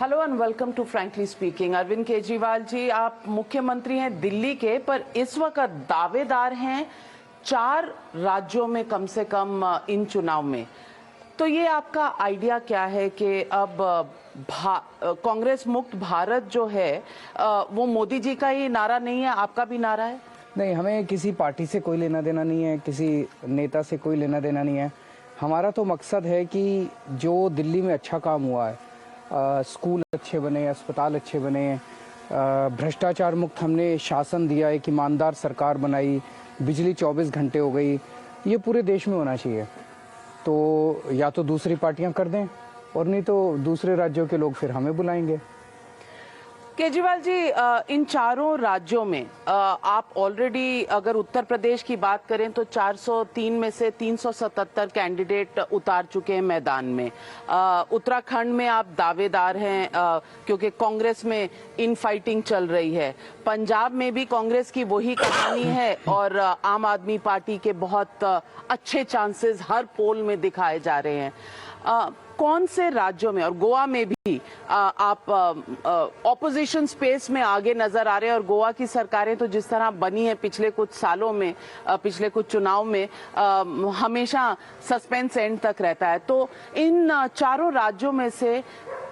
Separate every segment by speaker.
Speaker 1: Hello and welcome to frankly speaking. Arvind Kejriwal ji, आप मुख्यमंत्री हैं दिल्ली के, पर इस वक्त दावेदार हैं 4 राज्यों में कम से कम इन चुनाव में। तो ये आपका आइडिया क्या है कि अब कांग्रेस मुक्त भारत जो है वो मोदी जी का ही नारा नहीं है, आपका भी नारा है?
Speaker 2: नहीं, हमें किसी पार्टी से कोई लेना देना नहीं है, किसी नेता से कोई लेना देना नहीं है। हमारा तो मकसद है कि जो दिल्ली में अच्छा काम हुआ है, स्कूल अच्छे बने, अस्पताल अच्छे बने, भ्रष्टाचार मुक्त हमने शासन दिया, एक ईमानदार सरकार बनाई, बिजली 24 घंटे हो गई, ये पूरे देश में होना चाहिए। तो या तो दूसरी पार्टियां कर दें और नहीं तो दूसरे राज्यों के लोग फिर हमें बुलाएंगे।
Speaker 1: केजरीवाल जी, इन 4 राज्यों में आप ऑलरेडी, अगर उत्तर प्रदेश की बात करें तो 403 में से 377 कैंडिडेट उतार चुके हैं मैदान में। उत्तराखंड में आप दावेदार हैं क्योंकि कांग्रेस में इन फाइटिंग चल रही है। पंजाब में भी कांग्रेस की वही कहानी है और आम आदमी पार्टी के बहुत अच्छे चांसेस हर पोल में दिखाए जा रहे हैं। कौन से राज्यों में, और गोवा में भी आप ऑपोजिशन स्पेस में आगे नजर आ रहे हैं, और गोवा की सरकारें तो जिस तरह बनी है पिछले कुछ सालों में, पिछले कुछ चुनाव में हमेशा सस्पेंस एंड तक रहता है। तो इन 4 राज्यों में से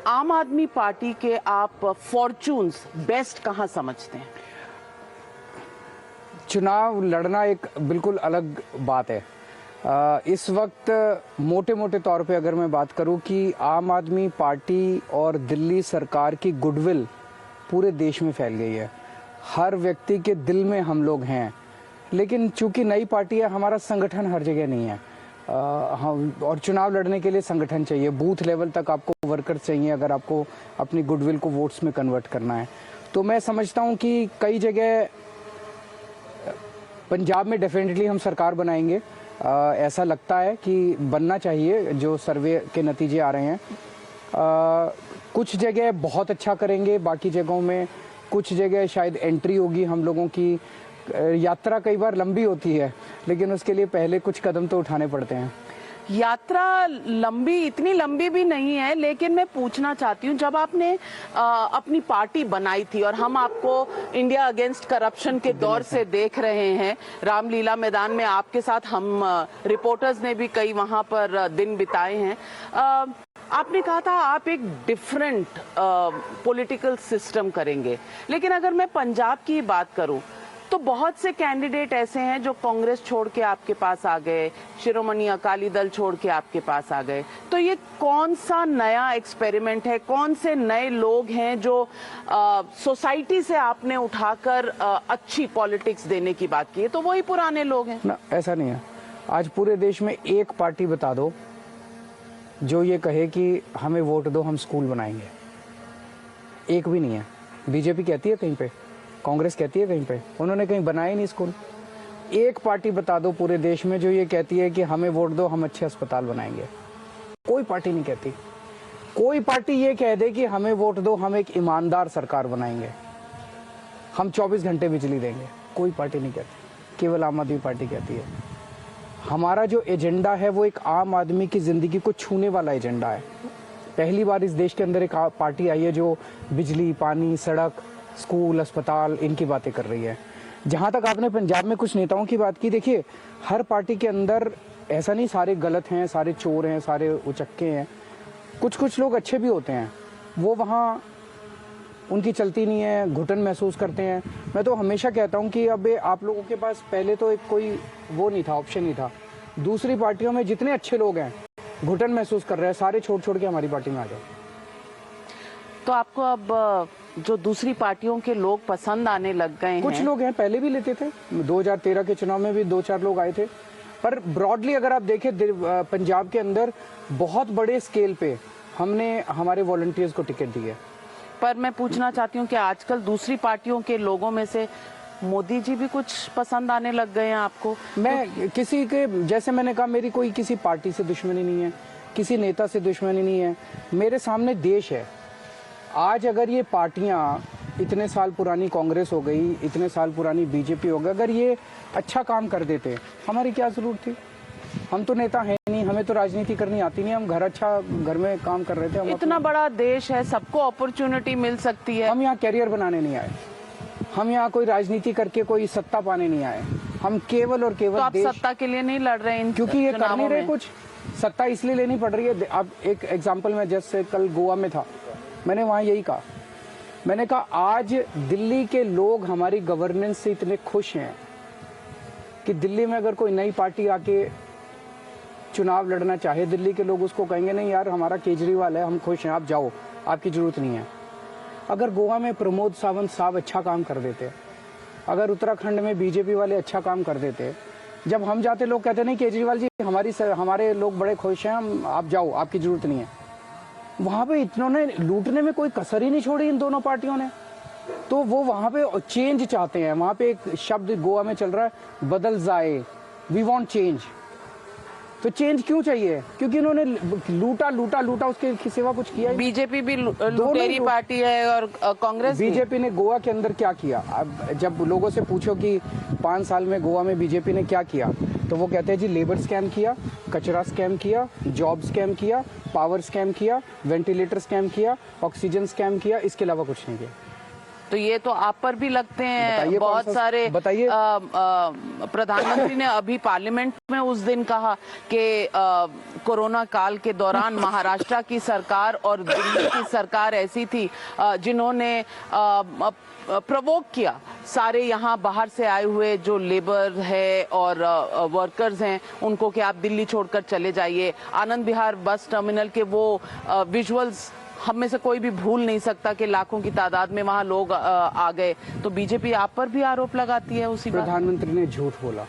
Speaker 1: आम आदमी पार्टी के आप फॉर्चून्स बेस्ट कहां समझते हैं?
Speaker 2: चुनाव लड़ना एक बिल्कुल अलग बात है। इस वक्त मोटे मोटे तौर पे अगर मैं बात करूं कि आम आदमी पार्टी और दिल्ली सरकार की गुडविल पूरे देश में फैल गई है, हर व्यक्ति के दिल में हम लोग हैं। लेकिन चूंकि नई पार्टी है, हमारा संगठन हर जगह नहीं है। और चुनाव लड़ने के लिए संगठन चाहिए, बूथ लेवल तक आपको वर्कर चाहिए अगर आपको अपनी गुडविल को वोट्स में कन्वर्ट करना है। तो मैं समझता हूँ कि कई जगह पंजाब में डेफिनेटली हम सरकार बनाएंगे, ऐसा लगता है कि बनना चाहिए, जो सर्वे के नतीजे आ रहे हैं। कुछ जगह बहुत अच्छा करेंगे, बाकी जगहों में कुछ जगह शायद एंट्री होगी। हम लोगों की यात्रा कई बार लंबी होती है, लेकिन उसके लिए पहले कुछ कदम तो उठाने पड़ते हैं।
Speaker 1: यात्रा लंबी, इतनी लंबी भी नहीं है, लेकिन मैं पूछना चाहती हूँ, जब आपने अपनी पार्टी बनाई थी, और हम आपको इंडिया अगेंस्ट करप्शन के दौर से देख रहे हैं, रामलीला मैदान में आपके साथ हम रिपोर्टर्स ने भी कई वहां पर दिन बिताए हैं, आपने कहा था आप एक डिफरेंट पॉलिटिकल सिस्टम करेंगे। लेकिन अगर मैं पंजाब की बात करूं तो बहुत से कैंडिडेट ऐसे हैं जो कांग्रेस छोड़ के आपके पास आ गए, शिरोमणि अकाली दल छोड़ के आपके पास आ गए। तो ये कौन सा नया एक्सपेरिमेंट है, कौन से नए लोग हैं जो सोसाइटी से आपने उठाकर अच्छी पॉलिटिक्स देने की बात की है? तो वही पुराने लोग हैं
Speaker 2: ना? ऐसा नहीं है। आज पूरे देश में एक पार्टी बता दो जो ये कहे कि हमें वोट दो, हम स्कूल बनाएंगे। एक भी नहीं है। बीजेपी कहती है कहीं पे, कांग्रेस कहती है कहीं पे, उन्होंने कहीं बनाए नहीं स्कूल। एक पार्टी बता दो पूरे देश में जो ये कहती है कि हमें वोट दो, हम अच्छे अस्पताल बनाएंगे। कोई पार्टी नहीं कहती। कोई पार्टी ये कह दे कि हमें वोट दो, हम एक ईमानदार सरकार बनाएंगे, हम 24 घंटे बिजली देंगे। कोई पार्टी नहीं कहती, केवल आम आदमी पार्टी कहती है। हमारा जो एजेंडा है वो एक आम आदमी की जिंदगी को छूने वाला एजेंडा है। पहली बार इस देश के अंदर एक पार्टी आई है जो बिजली, पानी, सड़क, स्कूल, अस्पताल, इनकी बातें कर रही है। जहां तक आपने पंजाब में कुछ नेताओं की बात की, देखिए हर पार्टी के अंदर ऐसा नहीं सारे गलत हैं, सारे चोर हैं, सारे उचक्के हैं। कुछ कुछ लोग अच्छे भी होते हैं, वो वहाँ उनकी चलती नहीं है, घुटन महसूस करते हैं। मैं तो हमेशा कहता हूँ कि अब आप लोगों के पास पहले तो एक कोई वो नहीं था, ऑप्शन नहीं था। दूसरी पार्टियों में जितने अच्छे लोग हैं, घुटन महसूस कर रहे हैं, सारे छोड़ छोड़ के हमारी पार्टी में आ जाओ।
Speaker 1: तो आपको अब जो दूसरी पार्टियों के लोग पसंद आने लग गए हैं?
Speaker 2: कुछ लोग हैं, पहले भी लेते थे, 2013 के चुनाव में भी 2-4 लोग आए थे। पर ब्रॉडली अगर आप देखें, पंजाब के अंदर बहुत बड़े स्केल पे हमने हमारे वॉलंटियर्स को टिकट दी है।
Speaker 1: पर मैं पूछना चाहती हूँ कि आजकल दूसरी पार्टियों के लोगों में से मोदी जी भी कुछ पसंद आने लग गए हैं आपको?
Speaker 2: मैं किसी के, जैसे मैंने कहा, मेरी कोई किसी पार्टी से दुश्मनी नहीं है, किसी नेता से दुश्मनी नहीं है। मेरे सामने देश है। आज अगर ये पार्टियां, इतने साल पुरानी कांग्रेस हो गई, इतने साल पुरानी बीजेपी हो गई, अगर ये अच्छा काम कर देते, हमारी क्या जरूरत थी? हम तो नेता हैं नहीं, हमें तो राजनीति करनी आती नहीं, हम घर में काम कर रहे थे। हम
Speaker 1: इतना बड़ा देश है, सबको अपॉर्चुनिटी मिल सकती है।
Speaker 2: हम यहाँ कैरियर बनाने नहीं आए, हम यहाँ कोई राजनीति करके कोई सत्ता पाने नहीं आए, हम केवल और केवल
Speaker 1: तो आप सत्ता के लिए नहीं लड़ रहे हैं
Speaker 2: क्योंकि ये कर नहीं रहे कुछ। सत्ता इसलिए लेनी पड़ रही है। अब एक एग्जांपल में, जैसे कल गोवा में था, मैंने वहाँ यही कहा, मैंने कहा आज दिल्ली के लोग हमारी गवर्नेंस से इतने खुश हैं कि दिल्ली में अगर कोई नई पार्टी आके चुनाव लड़ना चाहे, दिल्ली के लोग उसको कहेंगे नहीं यार हमारा केजरीवाल है, हम खुश हैं, आप जाओ, आपकी जरूरत नहीं है। अगर गोवा में प्रमोद सावंत साहब अच्छा काम कर देते, अगर उत्तराखंड में बीजेपी वाले अच्छा काम कर देते, जब हम जाते लोग कहते नहीं केजरीवाल जी हमारे लोग बड़े खुश हैं, हम आप जाओ, आपकी जरूरत नहीं है। वहां पे इन्होंने लूटने में कोई कसर ही नहीं छोड़ी इन दोनों पार्टियों ने। तो वो वहां पे चेंज चाहते हैं। वहां पे एक शब्द गोवा में चल रहा है, बदल जाए, वी वांट चेंज। तो चेंज क्यों चाहिए? क्योंकि इन्होंने लूटा, उसके सिवा कुछ किया ही।
Speaker 1: बीजेपी भी लुटेरी पार्टी है और कांग्रेस
Speaker 2: बीजेपी ने गोवा के अंदर क्या किया? अब जब लोगों से पूछो कि 5 साल में गोवा में बीजेपी ने क्या किया, तो वो कहते हैं जी लेबर स्कैम किया, कचरा स्कैम किया, जॉब स्कैम किया, पावर स्कैम किया, वेंटिलेटर स्कैम किया, ऑक्सीजन स्कैम किया, इसके अलावा कुछ नहीं किया।
Speaker 1: तो ये तो आप पर भी लगते हैं बहुत सारे।
Speaker 2: बताइए।
Speaker 1: प्रधानमंत्री ने अभी पार्लियामेंट में उस दिन कहा कि कोरोना काल के दौरान महाराष्ट्र की सरकार और दिल्ली की सरकार ऐसी थी जिन्होंने प्रवोक किया सारे यहाँ बाहर से आए हुए जो लेबर है और वर्कर्स हैं उनको कि आप दिल्ली छोड़कर चले जाइए। आनंद विहार बस टर्मिनल के वो विजुअल्स हम में से कोई भी भूल नहीं सकता कि लाखों की तादाद में वहां लोग आ गए। तो बीजेपी आप पर भी आरोप लगाती है उसी बात।
Speaker 2: प्रधानमंत्री ने झूठ बोला,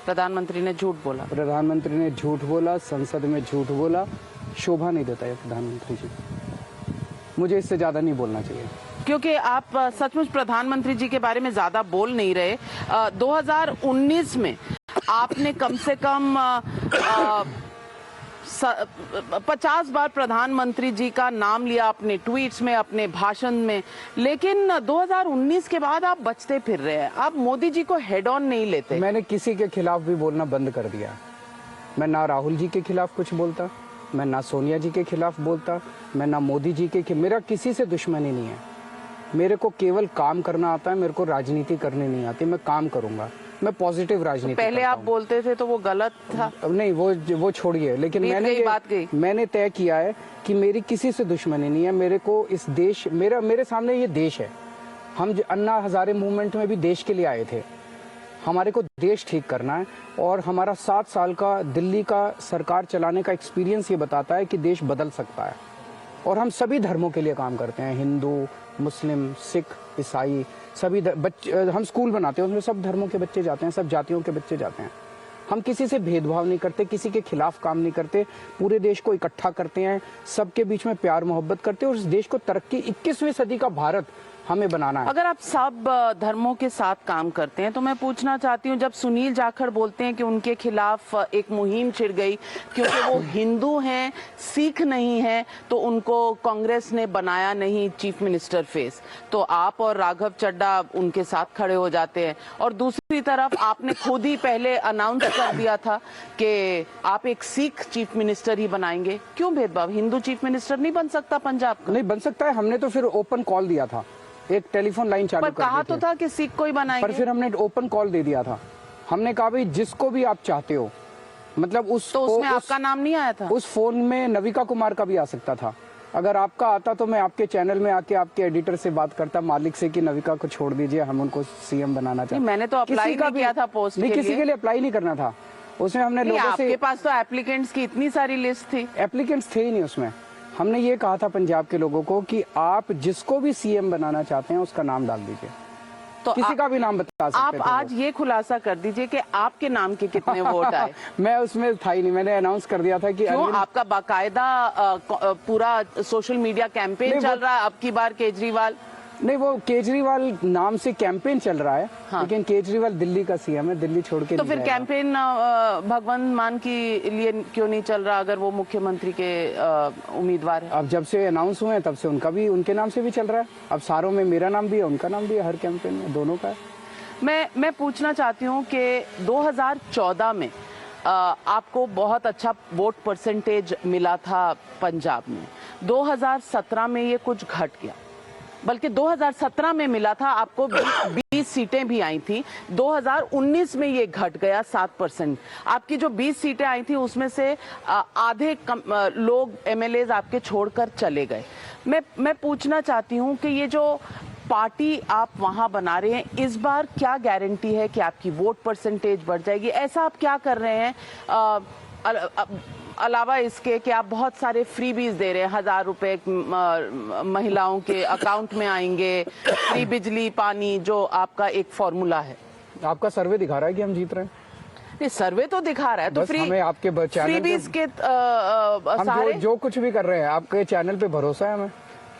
Speaker 1: प्रधानमंत्री ने झूठ बोला,
Speaker 2: प्रधानमंत्री ने झूठ बोला, संसद में झूठ बोला। शोभा नहीं देता है प्रधानमंत्री जी, मुझे इससे ज्यादा नहीं बोलना चाहिए।
Speaker 1: क्योंकि आप सचमुच प्रधानमंत्री जी के बारे में ज्यादा बोल नहीं रहे। 2019 में आपने कम से कम 50 बार प्रधानमंत्री जी का नाम लिया अपने ट्वीट्स में, अपने भाषण में, लेकिन 2019 के बाद आप बचते फिर रहे हैं। आप मोदी जी को हेड ऑन नहीं लेते।
Speaker 2: मैंने किसी के खिलाफ भी बोलना बंद कर दिया। मैं ना राहुल जी के खिलाफ कुछ बोलता, मैं ना सोनिया जी के खिलाफ बोलता, मैं ना मोदी जी के मेरा किसी से दुश्मनी नहीं है। मेरे को केवल काम करना आता है, मेरे को राजनीति करनी नहीं आती। मैं काम करूंगा, मैं पॉजिटिव राजनीति।
Speaker 1: तो पहले आप बोलते थे तो वो गलत था।
Speaker 2: नहीं, वो छोड़िए, लेकिन मैंने तय किया है कि मेरी किसी से दुश्मनी नहीं है। मेरे को इस देश, मेरे सामने ये देश है। हम अन्ना हजारे मूवमेंट में भी देश के लिए आए थे। हमारे को देश ठीक करना है और हमारा 7 साल का दिल्ली का सरकार चलाने का एक्सपीरियंस ये बताता है कि देश बदल सकता है। और हम सभी धर्मों के लिए काम करते हैं, हिंदू, मुस्लिम, सिख, ईसाई, सभी बच्चे। हम स्कूल बनाते हैं, उसमें सब धर्मों के बच्चे जाते हैं, सब जातियों के बच्चे जाते हैं। हम किसी से भेदभाव नहीं करते, किसी के खिलाफ काम नहीं करते, पूरे देश को इकट्ठा करते हैं, सबके बीच में प्यार मोहब्बत करते हैं और इस देश को तरक्की 21वीं सदी का भारत हमें बनाना है।
Speaker 1: अगर आप सब धर्मों के साथ काम करते हैं तो मैं पूछना चाहती हूँ, जब सुनील जाखड़ बोलते हैं कि उनके खिलाफ एक मुहिम छिड़ गई क्योंकि वो हिंदू हैं, सिख नहीं हैं, तो उनको कांग्रेस ने बनाया नहीं चीफ मिनिस्टर फेस, तो आप और राघव चड्ढा उनके साथ खड़े हो जाते हैं। और दूसरी तरफ आपने खुद ही पहले अनाउंस कर दिया था कि आप एक सिख चीफ मिनिस्टर ही बनाएंगे। क्यों भेदभाव? हिंदू चीफ मिनिस्टर नहीं बन सकता पंजाब का?
Speaker 2: नहीं बन सकता है। हमने तो फिर ओपन कॉल दिया था, एक टेलीफोन लाइन चालू कर दी थी।
Speaker 1: कहा तो था कि सिख कोई बनाएंगे,
Speaker 2: पर फिर हमने ओपन कॉल दे दिया था। हमने कहा भाई जिसको भी आप चाहते हो, मतलब
Speaker 1: उसमें आपका नाम नहीं आया था।
Speaker 2: उस फोन में नविका कुमार का भी आ सकता था। अगर आपका आता तो मैं आपके चैनल में आके आपके एडिटर से बात करता, मालिक से, कि नविका को छोड़ दीजिए, हम उनको सीएम बनाना चाहते हैं।
Speaker 1: मैंने तो अप्लाई नहीं किया था पोस्ट के लिए।
Speaker 2: किसी के लिए अप्लाई नहीं करना था। उसमें हमने लोगों से,
Speaker 1: आपके पास तो एप्लीकेंट्स की इतनी सारी लिस्ट थी।
Speaker 2: एप्लीकेंट्स थे ही नहीं उसमें। हमने ये कहा था पंजाब के लोगों को कि आप जिसको भी सीएम बनाना चाहते हैं उसका नाम डाल दीजिए, तो किसी का भी नाम बता सकते हैं।
Speaker 1: आप आज ये खुलासा कर दीजिए कि आपके नाम के कितने वोट आए।
Speaker 2: मैं उसमें था ही नहीं, मैंने अनाउंस कर दिया था कि
Speaker 1: क्यों? आपका बाकायदा पूरा सोशल मीडिया कैंपेन चल रहा है अब की बार केजरीवाल।
Speaker 2: नहीं, वो केजरीवाल नाम से कैंपेन चल रहा है। हाँ। लेकिन केजरीवाल दिल्ली का सीएम है, दिल्ली छोड़ के
Speaker 1: तो फिर कैंपेन भगवंत मान के लिए क्यों नहीं चल रहा अगर वो मुख्यमंत्री के उम्मीदवार है?
Speaker 2: अब जब से अनाउंस हुए हैं तब से उनके नाम से भी चल रहा है। अब सारों में मेरा नाम भी है, उनका नाम भी है, हर कैंपेन में दोनों का है।
Speaker 1: मैं पूछना चाहती हूँ कि 2014 में आपको बहुत अच्छा वोट परसेंटेज मिला था पंजाब में। 2017 में ये कुछ घट गया, बल्कि 2017 में मिला था आपको 20 सीटें भी आई थी। 2019 में ये घट गया 7%। आपकी जो 20 सीटें आई थी उसमें से आधे लोग एमएलएज आपके छोड़कर चले गए। मैं पूछना चाहती हूं कि ये जो पार्टी आप वहां बना रहे हैं, इस बार क्या गारंटी है कि आपकी वोट परसेंटेज बढ़ जाएगी? ऐसा आप क्या कर रहे हैं अलावा इसके कि आप बहुत सारे फ्रीबीज दे रहे हैं? 1000 रुपए महिलाओं के अकाउंट में आएंगे, फ्री बिजली पानी, जो आपका एक फॉर्मूला है।
Speaker 2: आपका सर्वे दिखा रहा है कि हम जीत रहे हैं?
Speaker 1: नहीं, सर्वे तो दिखा रहा है, तो फ्री
Speaker 2: हमें आपके
Speaker 1: फ्रीबीज के
Speaker 2: हम
Speaker 1: सारे
Speaker 2: जो कुछ भी कर रहे हैं आपके चैनल पे भरोसा है हमें।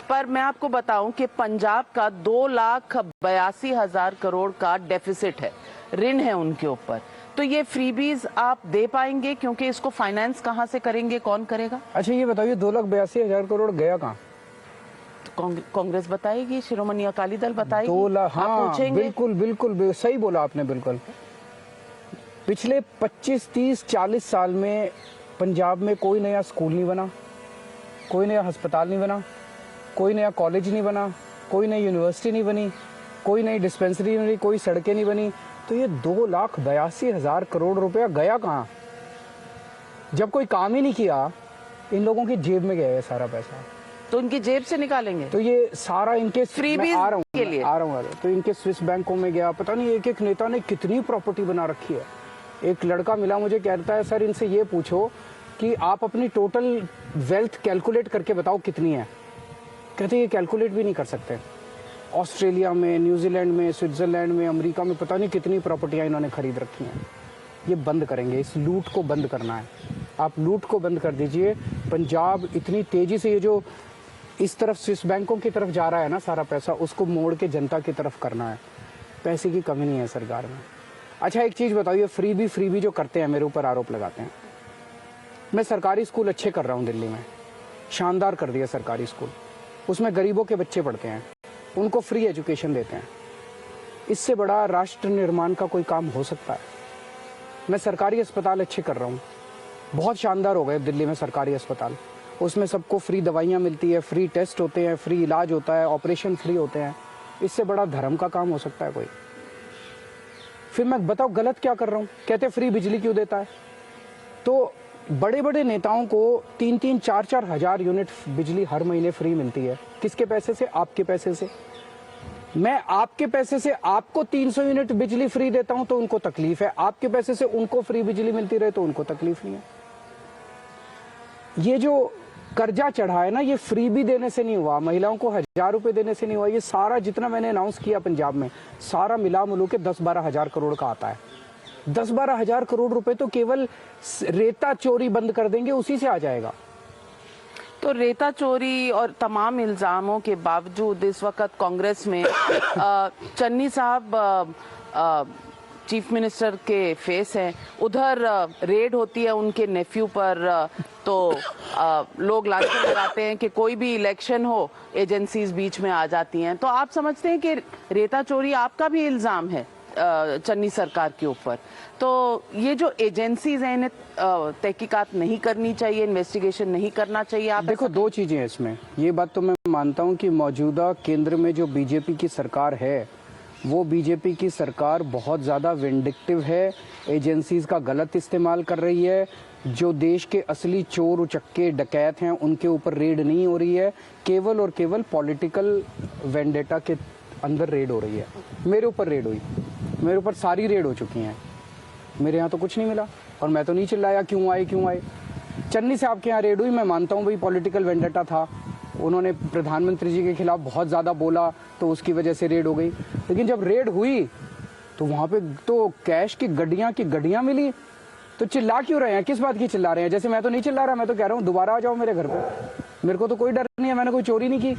Speaker 1: पर मैं आपको बताऊं कि पंजाब का 2,82,000 करोड़ का डेफिसिट है, ऋण है उनके ऊपर। तो ये फ्रीबीज आप दे पाएंगे? क्योंकि इसको फाइनेंस कहां से करेंगे, कौन करेगा?
Speaker 2: अच्छा ये बताइए 2,82,000 करोड़ गया कहाँ?
Speaker 1: तो कांग्रेस बताएगी, शिरोमणि अकाली दल बताएगी।
Speaker 2: 2 लाख,
Speaker 1: आप
Speaker 2: हाँ
Speaker 1: पूछेंगे?
Speaker 2: बिल्कुल सही बोला आपने। बिल्कुल पिछले 25, 30, 40 साल में पंजाब में कोई नया स्कूल नहीं बना, कोई नया अस्पताल नहीं बना, कोई नया कॉलेज नहीं बना, कोई नई यूनिवर्सिटी नहीं बनी, कोई नई डिस्पेंसरी नहीं बनी, कोई सड़कें नहीं बनी। तो ये 2,82,000 करोड़ रुपया गया कहाँ? जब कोई काम ही नहीं किया, इन लोगों की जेब में गया है सारा पैसा।
Speaker 1: तो उनकी जेब से निकालेंगे?
Speaker 2: तो ये सारा इनके
Speaker 1: फ्रीबीज के लिए
Speaker 2: आ रहा हूँ। तो इनके स्विस बैंकों में गया। पता नहीं एक एक नेता ने कितनी प्रॉपर्टी बना रखी है। एक लड़का मिला मुझे, कहता है सर इनसे ये पूछो कि आप अपनी टोटल वेल्थ कैलकुलेट करके बताओ कितनी है। कहते ये कैलकुलेट भी नहीं कर सकते। ऑस्ट्रेलिया में, न्यूजीलैंड में, स्विट्जरलैंड में, अमेरिका में पता नहीं कितनी प्रॉपर्टियां इन्होंने खरीद रखी हैं। ये बंद करेंगे, इस लूट को बंद करना है। आप लूट को बंद कर दीजिए। पंजाब इतनी तेजी से ये जो इस तरफ स्विस बैंकों की तरफ जा रहा है ना सारा पैसा, उसको मोड़ के जनता की तरफ करना है। पैसे की कमी नहीं है सरकार में। अच्छा एक चीज़ बताइए, फ्रीबी जो करते हैं, मेरे ऊपर आरोप लगाते हैं। मैं सरकारी स्कूल अच्छे कर रहा हूँ दिल्ली में, शानदार कर दिया सरकारी स्कूल। उसमें गरीबों के बच्चे पढ़ते हैं, उनको फ्री एजुकेशन देते हैं। इससे बड़ा राष्ट्र निर्माण का कोई काम हो सकता है? मैं सरकारी अस्पताल अच्छे कर रहा हूँ, बहुत शानदार हो गए दिल्ली में सरकारी अस्पताल। उसमें सबको फ्री दवाइयाँ मिलती है, फ्री टेस्ट होते हैं, फ्री इलाज होता है, ऑपरेशन फ्री होते हैं। इससे बड़ा धर्म का काम हो सकता है कोई? फिर मैं बताओ गलत क्या कर रहा हूँ? कहते फ्री बिजली क्यों देता है? तो बड़े बड़े नेताओं को 3-3, 4-4 हजार यूनिट बिजली हर महीने फ्री मिलती है। किसके पैसे से? आपके पैसे से। मैं आपके पैसे से आपको 300 यूनिट बिजली फ्री देता हूं तो उनको तकलीफ है, आपके पैसे से उनको फ्री बिजली मिलती रहे तो उनको तकलीफ नहीं है। ये जो कर्जा चढ़ा है ना, ये फ्री भी देने से नहीं हुआ, महिलाओं को 1000 रुपए देने से नहीं हुआ। ये सारा जितना मैंने अनाउंस किया पंजाब में, सारा मिला मिलू के 10-12 हजार करोड़ का आता है। 10-12 हजार करोड़ रुपए तो केवल रेता चोरी बंद कर देंगे, उसी से आ जाएगा।
Speaker 1: तो रेता चोरी और तमाम इल्जामों के बावजूद इस वक्त कांग्रेस में चन्नी साहब चीफ मिनिस्टर के फेस हैं। उधर रेड होती है उनके नेफ्यू पर, तो लोग लांछन लगाते हैं कि कोई भी इलेक्शन हो एजेंसीज बीच में आ जाती हैं। तो आप समझते हैं कि रेता चोरी आपका भी इल्जाम है चन्नी सरकार के ऊपर? तो ये जो एजेंसीज हैं इन्हें तहकीकात नहीं करनी चाहिए, इन्वेस्टिगेशन नहीं करना चाहिए? आप
Speaker 2: देखो दो चीजें हैं इसमें। ये बात तो मैं मानता हूं कि मौजूदा केंद्र में जो बीजेपी की सरकार है, वो बीजेपी की सरकार बहुत ज़्यादा विंडिक्टिव है, एजेंसीज का गलत इस्तेमाल कर रही है। जो देश के असली चोर उचक्के डकैत हैं उनके ऊपर रेड नहीं हो रही है, केवल और केवल पॉलिटिकल वेंडेटा के अंदर रेड हो रही है। मेरे ऊपर रेड हुई, मेरे ऊपर सारी रेड हो चुकी हैं, मेरे यहाँ तो कुछ नहीं मिला और मैं तो नहीं चिल्लाया क्यों आए। चन्नी से आपके यहाँ रेड हुई, मैं मानता हूँ भाई पॉलिटिकल वेंडेटा था, उन्होंने प्रधानमंत्री जी के खिलाफ बहुत ज़्यादा बोला तो उसकी वजह से रेड हो गई। लेकिन जब रेड हुई तो वहाँ पे तो कैश की गड्डियाँ मिली, तो चिल्ला क्यों रहे हैं? किस बात की चिल्ला रहे हैं? जैसे मैं तो नहीं चिल्ला रहा, मैं तो कह रहा हूँ दोबारा आ जाओ मेरे घर पे, मेरे को तो कोई डर नहीं है, मैंने कोई चोरी नहीं की।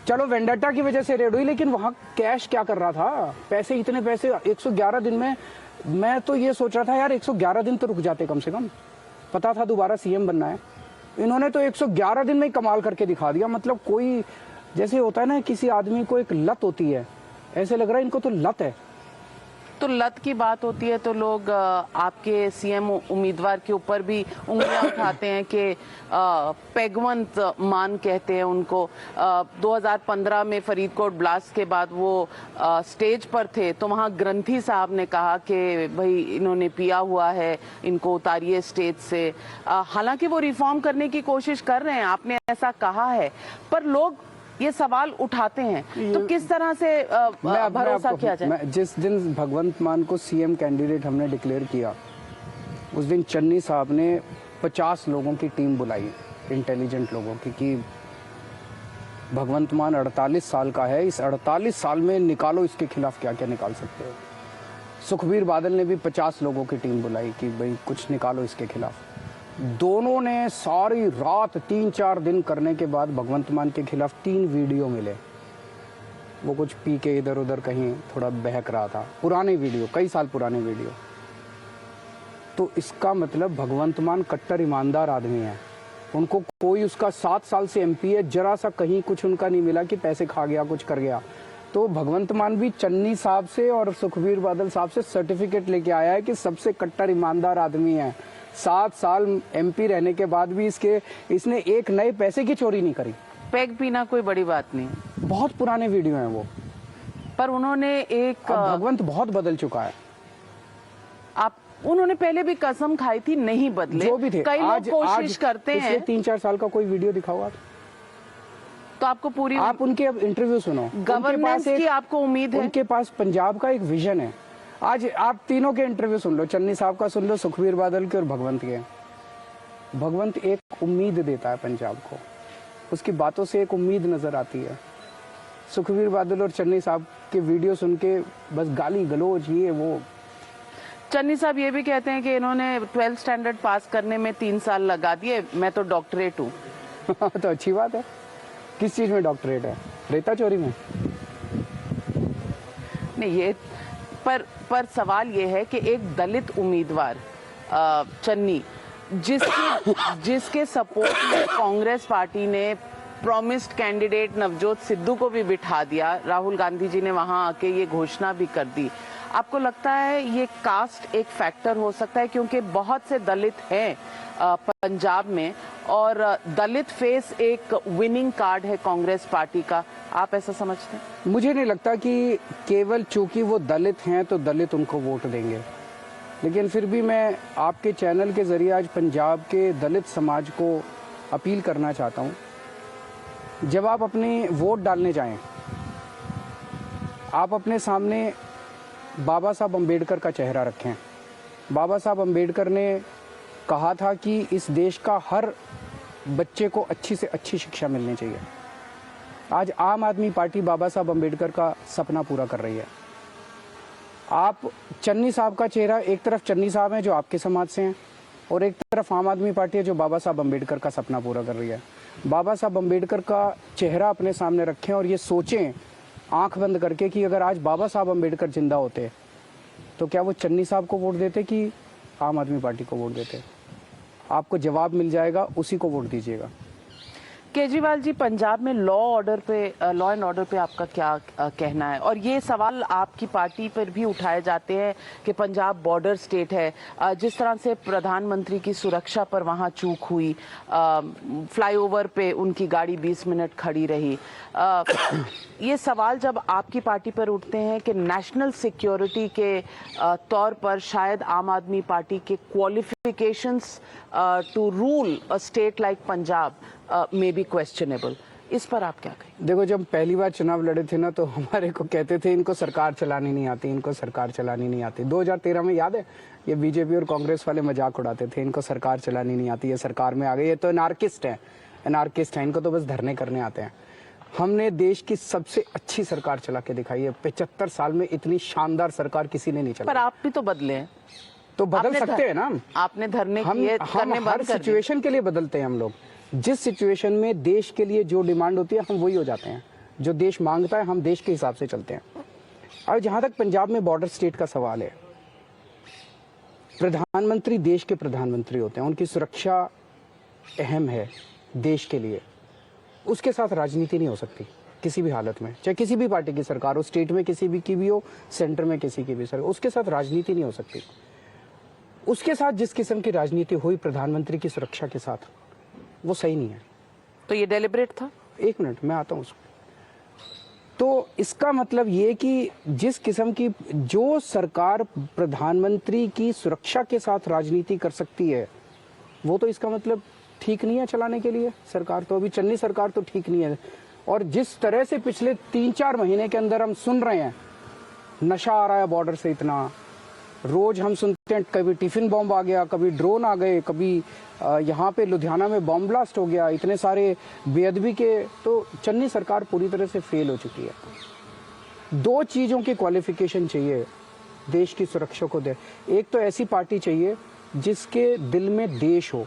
Speaker 2: चलो वेंडेटा की वजह से रेड हुई, लेकिन वहाँ कैश क्या कर रहा था? पैसे, इतने पैसे 111 दिन में। मैं तो ये सोच रहा था यार 111 दिन तो रुक जाते कम से कम, पता था दोबारा सीएम बनना है। इन्होंने तो 111 दिन में ही कमाल करके दिखा दिया। मतलब कोई, जैसे होता है ना किसी आदमी को एक लत होती है, ऐसे लग रहा है इनको तो लत है।
Speaker 1: तो लत की बात होती है तो लोग आपके सीएम उम्मीदवार के ऊपर भी उंगलियां उठाते हैं कि पैगवंत मान कहते हैं उनको। 2015 में फरीदकोट ब्लास्ट के बाद वो स्टेज पर थे तो वहां ग्रंथी साहब ने कहा कि भाई इन्होंने पिया हुआ है, इनको उतारिए स्टेज से। हालांकि वो रिफॉर्म करने की कोशिश कर रहे हैं, आपने ऐसा कहा है, पर लोग ये सवाल उठाते हैं। तो किस तरह से भरोसा किया जाए?
Speaker 2: जिस दिन भगवंत मान को सीएम कैंडिडेट हमने डिक्लेयर किया, उस दिन चन्नी साहब ने 50 लोगों की टीम बुलाई, इंटेलिजेंट लोगों की, कि भगवंत मान 48 साल का है, इस 48 साल में निकालो इसके खिलाफ क्या क्या निकाल सकते हो। सुखबीर बादल ने भी 50 लोगों की टीम बुलाई कि भाई कुछ निकालो इसके खिलाफ। दोनों ने सारी रात 3-4 दिन करने के बाद भगवंत मान के खिलाफ 3 वीडियो मिले। वो कुछ पी के इधर उधर कहीं थोड़ा बहक रहा था, पुराने वीडियो, कई साल पुराने वीडियो। तो इसका मतलब भगवंत मान कट्टर ईमानदार आदमी है। उनको कोई, उसका 7 साल से एमपी है, जरा सा कहीं कुछ उनका नहीं मिला कि पैसे खा गया, कुछ कर गया। तो भगवंत मान भी चन्नी साहब से और सुखबीर बादल साहब से सर्टिफिकेट लेके आया है कि सबसे कट्टर ईमानदार आदमी है। 7 साल एमपी रहने के बाद भी इसने एक नए पैसे की चोरी नहीं करी।
Speaker 1: पैग पीना कोई बड़ी बात नहीं,
Speaker 2: बहुत पुराने वीडियो हैं वो।
Speaker 1: पर उन्होंने एक
Speaker 2: भगवंत बहुत बदल चुका है।
Speaker 1: उन्होंने पहले भी कसम खाई थी, नहीं बदले।
Speaker 2: जो भी थे,
Speaker 1: कई लोग कोशिश करते हैं।
Speaker 2: 3-4 साल का कोई वीडियो दिखाओ आप,
Speaker 1: तो आपको पूरी,
Speaker 2: आप उनके अब इंटरव्यू सुनो,
Speaker 1: गवर्नेंस की आपको उम्मीद है?
Speaker 2: उनके पास पंजाब का एक विजन है। आज आप तीनों के इंटरव्यू सुन लो, चन्नी साहब का सुन लो, सुखबीर बादल के और भगवंत के। भगवंत एक उम्मीद देता है पंजाब को, उसकी बातों से एक उम्मीद नजर आती है। सुखबीर बादल और चन्नी साहब के वीडियो सुन के बस गाली गलोच, ये वो।
Speaker 1: चन्नी साहब ये भी कहते हैं कि इन्होंने 12th स्टैंडर्ड पास करने में 3 साल लगा दिए, मैं तो डॉक्टरेट हूँ।
Speaker 2: तो अच्छी बात है। किस चीज में डॉक्टरेट है? रेता चोरी में?
Speaker 1: नहीं, ये पर सवाल ये है कि एक दलित उम्मीदवार चन्नी, जिसके सपोर्ट में कांग्रेस पार्टी ने प्रॉमिस्ड कैंडिडेट नवजोत सिद्धू को भी बिठा दिया, राहुल गांधी जी ने वहां आके ये घोषणा भी कर दी। आपको लगता है ये कास्ट एक फैक्टर हो सकता है? क्योंकि बहुत से दलित हैं पंजाब में और दलित फेस एक विनिंग कार्ड है कांग्रेस पार्टी का, आप ऐसा समझते हैं?
Speaker 2: मुझे नहीं लगता कि केवल चूंकि वो दलित हैं तो दलित उनको वोट देंगे। लेकिन फिर भी मैं आपके चैनल के जरिए आज पंजाब के दलित समाज को अपील करना चाहता हूं, जब आप अपने वोट डालने जाएं, आप अपने सामने बाबा साहब अम्बेडकर का चेहरा रखें। बाबा साहब अम्बेडकर ने कहा था कि इस देश का हर बच्चे को अच्छी से अच्छी शिक्षा मिलनी चाहिए। आज आम आदमी पार्टी बाबा साहब अम्बेडकर का सपना पूरा कर रही है। आप चन्नी साहब का चेहरा, एक तरफ चन्नी साहब हैं जो आपके समाज से हैं और एक तरफ आम आदमी पार्टी है जो बाबा साहब अम्बेडकर का सपना पूरा कर रही है। बाबा साहब अम्बेडकर का चेहरा अपने सामने रखें और ये सोचें आंख बंद करके कि अगर आज बाबा साहब अम्बेडकर जिंदा होते तो क्या वो चन्नी साहब को वोट देते कि आम आदमी पार्टी को वोट देते? आपको जवाब मिल जाएगा, उसी को वोट दीजिएगा।
Speaker 1: केजरीवाल जी, पंजाब में लॉ एंड ऑर्डर पे आपका क्या कहना है? और ये सवाल आपकी पार्टी पर भी उठाए जाते हैं कि पंजाब बॉर्डर स्टेट है, जिस तरह से प्रधानमंत्री की सुरक्षा पर वहां चूक हुई, फ्लाईओवर पे उनकी गाड़ी 20 मिनट खड़ी रही। ये सवाल जब आपकी पार्टी पर उठते हैं कि नेशनल सिक्योरिटी के तौर पर शायद आम आदमी पार्टी के qualifications to rule a state like Punjab may be questionable, इस पर आप क्या कहें?
Speaker 2: देखो, जब पहली बार चुनाव लड़े थे ना तो हमारे को कहते थे इनको सरकार चलानी नहीं आती, इनको सरकार चलानी नहीं आती। 2013 में याद है, ये बीजेपी और कांग्रेस वाले मजाक उड़ाते थे, इनको सरकार चलानी नहीं आती, ये सरकार में आ गई, ये तो एनार्किस्ट है, इनको तो बस धरने करने आते हैं। हमने देश की सबसे अच्छी सरकार चला के दिखाई है। 75 साल में इतनी शानदार सरकार किसी ने नहीं चलाई।
Speaker 1: पर आप भी तो बदले हैं,
Speaker 2: तो बदल सकते हैं ना।
Speaker 1: आपने धरने किए,
Speaker 2: हम हर सिचुएशन के लिए बदलते हैं हम लोग। जिस सिचुएशन में देश के लिए जो डिमांड होती है हम वही हो जाते हैं। जो देश मांगता है हम देश के हिसाब से चलते हैं। और जहां तक पंजाब में बॉर्डर स्टेट का सवाल है, प्रधानमंत्री देश के प्रधानमंत्री होते हैं, उनकी सुरक्षा अहम है देश के लिए, उसके साथ राजनीति नहीं हो सकती। किसी भी हालत में, चाहे किसी भी पार्टी की सरकार हो, स्टेट में किसी भी की भी हो, सेंटर में किसी की भी सरकार, उसके साथ राजनीति नहीं हो सकती। उसके साथ जिस किस्म की राजनीति हुई प्रधानमंत्री की सुरक्षा के साथ, वो सही नहीं है।
Speaker 1: तो ये डेलिब्रेट था?
Speaker 2: एक मिनट, मैं आता हूँ उसको। तो इसका मतलब ये कि जिस किस्म की जो सरकार प्रधानमंत्री की सुरक्षा के साथ राजनीति कर सकती है, वो तो इसका मतलब ठीक नहीं है चलाने के लिए सरकार। तो अभी चन्नी सरकार तो ठीक नहीं है। और जिस तरह से पिछले 3-4 महीने के अंदर हम सुन रहे हैं, नशा आ रहा है बॉर्डर से इतना, रोज हम सुनते हैं कभी टिफिन बॉम्ब आ गया, कभी ड्रोन आ गए, कभी यहाँ पे लुधियाना में बॉम्ब ब्लास्ट हो गया, इतने सारे बेअदबी के। तो चन्नी सरकार पूरी तरह से फेल हो चुकी है। 2 चीज़ों की क्वालिफिकेशन चाहिए देश की सुरक्षा को दे। एक तो ऐसी पार्टी चाहिए जिसके दिल में देश हो,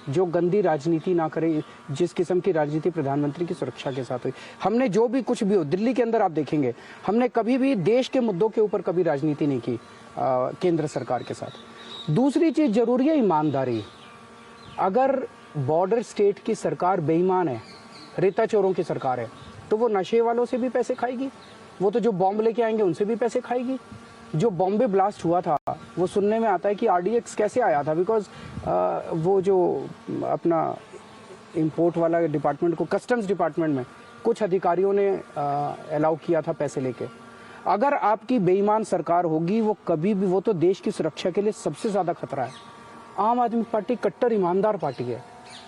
Speaker 2: जो गंदी राजनीति ना करे, जिस किस्म की राजनीति प्रधानमंत्री की सुरक्षा के साथ हुई। हमने जो भी कुछ भी हो, दिल्ली के अंदर आप देखेंगे, हमने कभी भी देश के मुद्दों के ऊपर कभी राजनीति नहीं की केंद्र सरकार के साथ। दूसरी चीज जरूरी है ईमानदारी। अगर बॉर्डर स्टेट की सरकार बेईमान है, रेता चोरों की सरकार है, तो वो नशे वालों से भी पैसे खाएगी, वो तो जो बॉम्ब लेके आएंगे उनसे भी पैसे खाएगी। जो बॉम्बे ब्लास्ट हुआ था, वो सुनने में आता है कि आरडीएक्स कैसे आया था, बिकॉज वो जो अपना इंपोर्ट वाला डिपार्टमेंट को, कस्टम्स डिपार्टमेंट में कुछ अधिकारियों ने अलाउ किया था पैसे लेके। अगर आपकी बेईमान सरकार होगी, वो कभी भी, वो तो देश की सुरक्षा के लिए सबसे ज्यादा खतरा है। आम आदमी पार्टी कट्टर ईमानदार पार्टी है,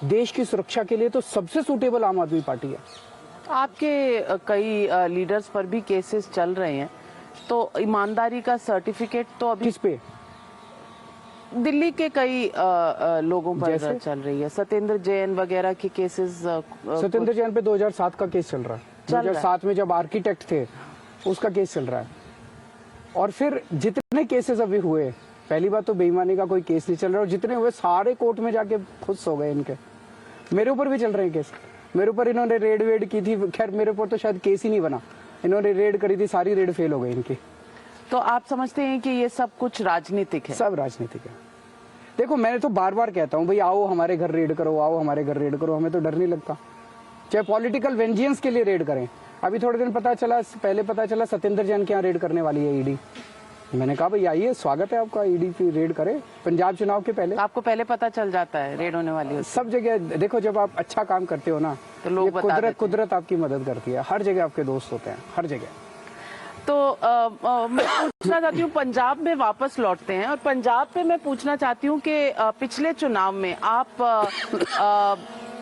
Speaker 2: देश की सुरक्षा के लिए तो सबसे सूटेबल आम आदमी पार्टी है।
Speaker 1: आपके कई लीडर्स पर भी केसेस चल रहे हैं, तो ईमानदारी का सर्टिफिकेट तो अभी
Speaker 2: किस पे?
Speaker 1: दिल्ली के कई लोगों पर चल रही है। सत्येंद्र जैन वगैरह के केसेस।
Speaker 2: सत्येंद्र जैन पे 2007 का केस चल रहा है। 2007 में जब आर्किटेक्ट थे उसका केस चल रहा है। और फिर जितने केसेस अभी हुए, पहली बात तो बेईमानी का कोई केस नहीं चल रहा, और जितने हुए सारे कोर्ट में जाके खुश हो गए इनके। मेरे ऊपर भी चल रहे हैं केस, मेरे ऊपर इन्होंने रेड वेड की थी, खैर मेरे ऊपर तो शायद केस ही नहीं बना, इन्होंने रेड करी थी, सारी रेड फेल हो गई इनकी।
Speaker 1: तो आप समझते हैं कि ये सब कुछ राजनीतिक है?
Speaker 2: सब राजनीतिक है। देखो, मैंने तो बार बार कहता हूँ भाई, आओ हमारे घर रेड करो, आओ हमारे घर रेड करो, हमें तो डर नहीं लगता। चाहे पॉलिटिकल वेंजियंस के लिए रेड करें। अभी थोड़े दिन पहले पता चला सत्येंद्र जैन के यहाँ रेड करने वाली है ईडी। मैंने कहा भाई आइए, स्वागत है आपका, ईडी की रेड करे पंजाब चुनाव के पहले।
Speaker 1: आपको पहले पता चल जाता है रेड होने वाली है?
Speaker 2: सब जगह देखो, जब आप अच्छा काम करते हो ना,
Speaker 1: तो लोग
Speaker 2: कुदरत आपकी मदद करती है। हर जगह आपके दोस्त होते हैं, हर जगह।
Speaker 1: तो मैं पूछना चाहती हूँ, पंजाब में वापस लौटते हैं, और पंजाब पे मैं पूछना चाहती हूँ कि पिछले चुनाव में आप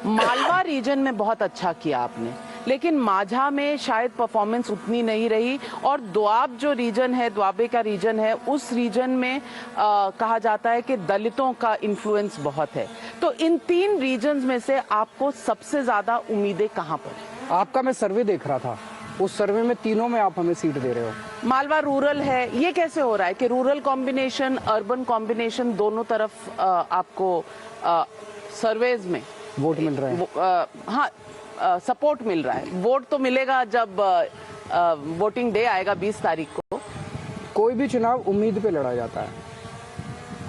Speaker 1: मालवा रीजन में बहुत अच्छा किया आपने, लेकिन माझा में शायद परफॉर्मेंस उतनी नहीं रही। और दोआब जो रीजन है, द्वाबे का रीजन है, उस रीजन में कहा जाता है कि दलितों का इन्फ्लुएंस बहुत है। तो इन 3 रीजन्स में से आपको सबसे ज्यादा उम्मीदें कहाँ पर?
Speaker 2: आपका मैं सर्वे देख रहा था, उस सर्वे में तीनों में आप हमें सीट दे रहे हो।
Speaker 1: मालवा रूरल है, ये कैसे हो रहा है कि रूरल कॉम्बिनेशन, अर्बन कॉम्बिनेशन, दोनों तरफ आपको सर्वेज में
Speaker 2: वोट मिल रहे हैं?
Speaker 1: हाँ, सपोर्ट मिल रहा है। वोट तो मिलेगा जब वोटिंग डे आएगा 20 तारीख को।
Speaker 2: कोई भी चुनाव उम्मीद पे लड़ा जाता है।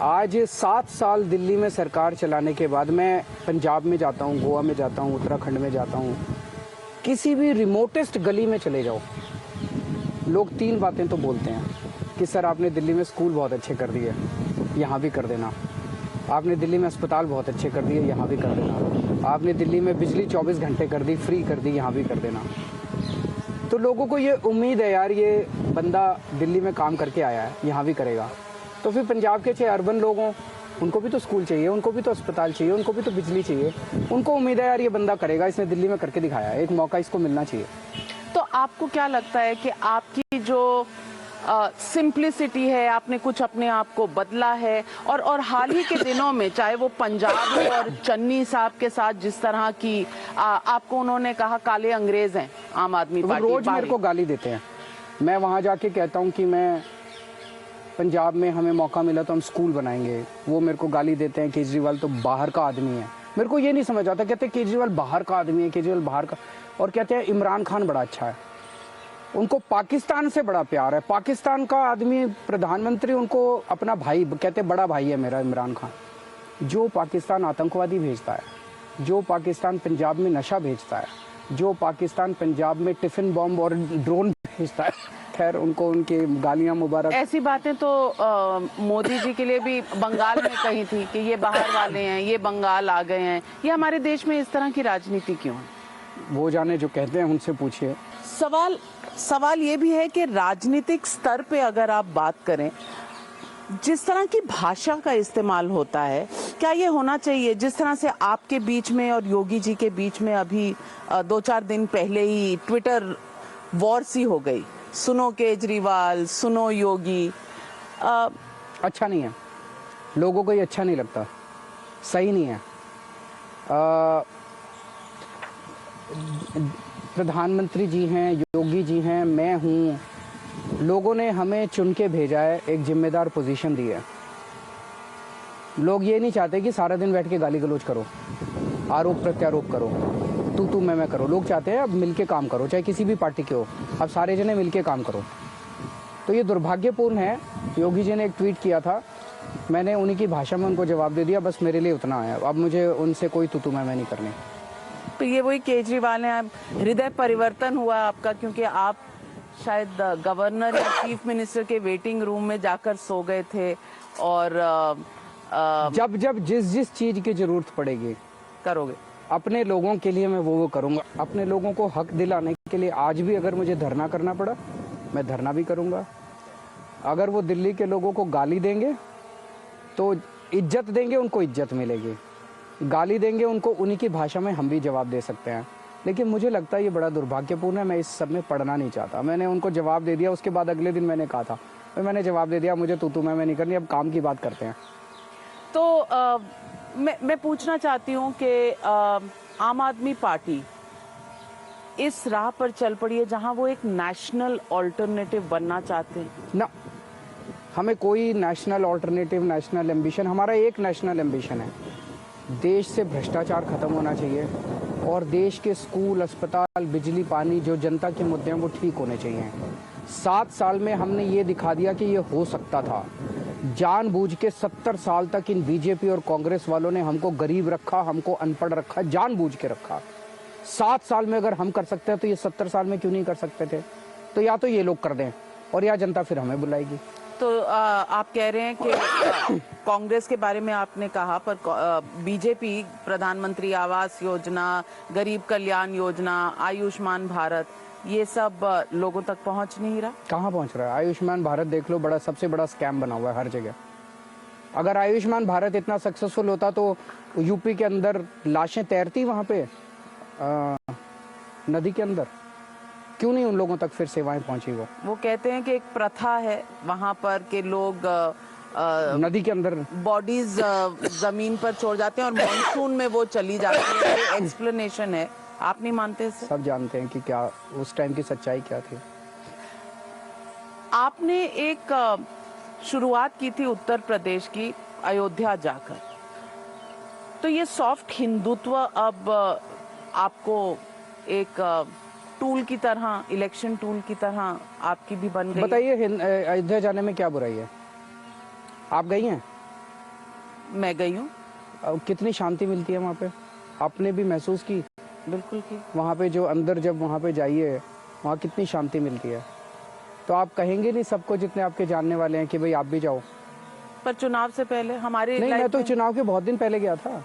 Speaker 2: आज 7 साल दिल्ली में सरकार चलाने के बाद मैं पंजाब में जाता हूँ, गोवा में जाता हूँ, उत्तराखंड में जाता हूँ, किसी भी रिमोटेस्ट गली में चले जाओ, लोग 3 बातें तो बोलते हैं कि सर आपने दिल्ली में स्कूल बहुत अच्छे कर दिए, यहाँ भी कर देना। आपने दिल्ली में अस्पताल बहुत अच्छे कर दिए, यहाँ भी कर देना। आपने दिल्ली में बिजली 24 घंटे कर दी, फ्री कर दी, यहाँ भी कर देना। तो लोगों को ये उम्मीद है यार, ये बंदा दिल्ली में काम करके आया है, यहाँ भी करेगा। तो फिर पंजाब के चाहे अर्बन लोग हों, उनको भी तो स्कूल चाहिए, उनको भी तो अस्पताल चाहिए, उनको भी तो बिजली चाहिए। उनको उम्मीद है यार ये बंदा करेगा, इसने दिल्ली में करके दिखाया, एक मौका इसको मिलना चाहिए।
Speaker 1: तो आपको क्या लगता है कि आपकी जो सिंप्लिसिटी है, आपने कुछ अपने आप को बदला है, और हाल ही के दिनों में चाहे वो पंजाब और चन्नी साहब के साथ जिस तरह की आपको उन्होंने कहा काले अंग्रेज हैं आम आदमी पार्टी,
Speaker 2: रोज मेरे को गाली देते हैं। मैं वहां जाके कहता हूं कि मैं पंजाब में हमें मौका मिला तो हम स्कूल बनाएंगे, वो मेरे को गाली देते हैं केजरीवाल तो बाहर का आदमी है। मेरे को ये नहीं समझ आता, कहते हैं केजरीवाल बाहर का आदमी है, केजरीवाल बाहर का, और कहते हैं इमरान खान बड़ा अच्छा है। उनको पाकिस्तान से बड़ा प्यार है, पाकिस्तान का आदमी प्रधानमंत्री उनको अपना भाई कहते, बड़ा भाई है मेरा इमरान खान। जो पाकिस्तान आतंकवादी भेजता है, जो पाकिस्तान पंजाब में नशा भेजता है, जो पाकिस्तान पंजाब में टिफिन बॉम्ब और ड्रोन भेजता है, खैर उनको उनकी गालियां मुबारक।
Speaker 1: ऐसी बातें तो मोदी जी के लिए भी बंगाल में कही थी कि ये बाहर वाले हैं, ये बंगाल आ गए हैं। ये हमारे देश में इस तरह की राजनीति क्यों है?
Speaker 2: वो जाने, जो कहते हैं उनसे पूछिए।
Speaker 1: सवाल ये भी है कि राजनीतिक स्तर पे अगर आप बात करें, जिस तरह की भाषा का इस्तेमाल होता है, क्या ये होना चाहिए? जिस तरह से आपके बीच में और योगी जी के बीच में अभी 2-4 दिन पहले ही ट्विटर वॉर सी हो गई, सुनो केजरीवाल, सुनो योगी।
Speaker 2: अच्छा नहीं है, लोगों को ये अच्छा नहीं लगता, सही नहीं है। प्रधानमंत्री जी हैं, योगी जी हैं, मैं हूँ, लोगों ने हमें चुन के भेजा है, एक जिम्मेदार पोजीशन दी है। लोग ये नहीं चाहते कि सारा दिन बैठ के गाली गलौज करो, आरोप प्रत्यारोप करो, तू मैं करो। लोग चाहते हैं अब मिलके काम करो, चाहे किसी भी पार्टी के हो, अब सारे जने मिलके काम करो। तो ये दुर्भाग्यपूर्ण है। योगी जी ने एक ट्वीट किया था, मैंने उन्हीं की भाषा में उनको जवाब दे दिया, बस मेरे लिए उतना है, अब मुझे उनसे कोई तू मैं नहीं करनी।
Speaker 1: तो ये वही केजरीवाल हैं। हृदय परिवर्तन हुआ आपका, क्योंकि आप शायद गवर्नर या चीफ मिनिस्टर के वेटिंग रूम में जाकर सो गए थे और
Speaker 2: जब जिस चीज की जरूरत पड़ेगी
Speaker 1: करोगे।
Speaker 2: अपने लोगों के लिए मैं वो करूंगा। अपने लोगों को हक दिलाने के लिए आज भी अगर मुझे धरना करना पड़ा, मैं धरना भी करूंगा। अगर वो दिल्ली के लोगों को गाली देंगे तो इज्जत देंगे, उनको इज्जत मिलेगी। गाली देंगे उनको, उन्हीं की भाषा में हम भी जवाब दे सकते हैं। लेकिन मुझे लगता है ये बड़ा दुर्भाग्यपूर्ण है, मैं इस सब में पढ़ना नहीं चाहता। मैंने उनको जवाब दे दिया, उसके बाद अगले दिन मैंने कहा था, मैंने जवाब दे दिया, मुझे तू मैं नहीं करनी, अब काम की बात करते हैं।
Speaker 1: तो मैं पूछना चाहती हूँ कि आम आदमी पार्टी इस राह पर चल पड़ी है जहां वो एक नेशनल ऑल्टरनेटिव बनना चाहते हैं
Speaker 2: ना। हमें कोई नेशनल ऑल्टरनेटिव, नेशनल एम्बिशन, हमारा एक नेशनल एम्बिशन है, देश से भ्रष्टाचार खत्म होना चाहिए और देश के स्कूल, अस्पताल, बिजली, पानी, जो जनता के मुद्दे हैं वो ठीक होने चाहिए। 7 साल में हमने ये दिखा दिया कि ये हो सकता था। जानबूझ के 70 साल तक इन बीजेपी और कांग्रेस वालों ने हमको गरीब रखा, हमको अनपढ़ रखा, जानबूझ के रखा। 7 साल में अगर हम कर सकते हैं तो ये 70 साल में क्यों नहीं कर सकते थे? तो या तो ये लोग कर दें और या जनता फिर हमें बुलाएगी।
Speaker 1: तो आप कह रहे हैं कि कांग्रेस के बारे में आपने कहा, पर बीजेपी प्रधानमंत्री आवास योजना, गरीब कल्याण योजना, आयुष्मान भारत, ये सब लोगों तक पहुंच नहीं रहा।
Speaker 2: कहाँ पहुंच रहा है? आयुष्मान भारत देख लो, बड़ा सबसे बड़ा स्कैम बना हुआ है हर जगह। अगर आयुष्मान भारत इतना सक्सेसफुल होता तो यूपी के अंदर लाशें तैरती वहां पे नदी के अंदर, क्यों नहीं उन लोगों तक फिर सेवाएं पहुंची? वो
Speaker 1: कहते हैं कि एक प्रथा है वहां पर कि लोग
Speaker 2: नदी के अंदर
Speaker 1: बॉडीज जमीन पर छोड़ जाते हैं और मॉनसून में वो चली जाती है। एक्सप्लेनेशन है, आप नहीं मानते इसे?
Speaker 2: सब जानते हैं कि क्या उस टाइम की सच्चाई क्या थी।
Speaker 1: आपने एक शुरुआत की थी उत्तर प्रदेश की, अयोध्या जाकर, तो ये सॉफ्ट हिंदुत्व अब आपको एक टूल की तरह, इलेक्शन टूल की तरह आपकी भी बन गई।
Speaker 2: बताइए, अयोध्या जाने में क्या बुराई है? आप गई हैं?
Speaker 1: मैं गई हूँ।
Speaker 2: कितनी शांति मिलती है वहाँ पे, आपने भी महसूस की?
Speaker 1: बिल्कुल की।
Speaker 2: वहाँ पे जो अंदर, जब वहाँ पे जाइए, वहाँ कितनी शांति मिलती है। तो आप कहेंगे नहीं सबको, जितने आपके जानने वाले हैं, कि भाई आप भी जाओ?
Speaker 1: पर चुनाव से पहले हमारे
Speaker 2: नहीं, मैं तो चुनाव के बहुत दिन पहले गया था,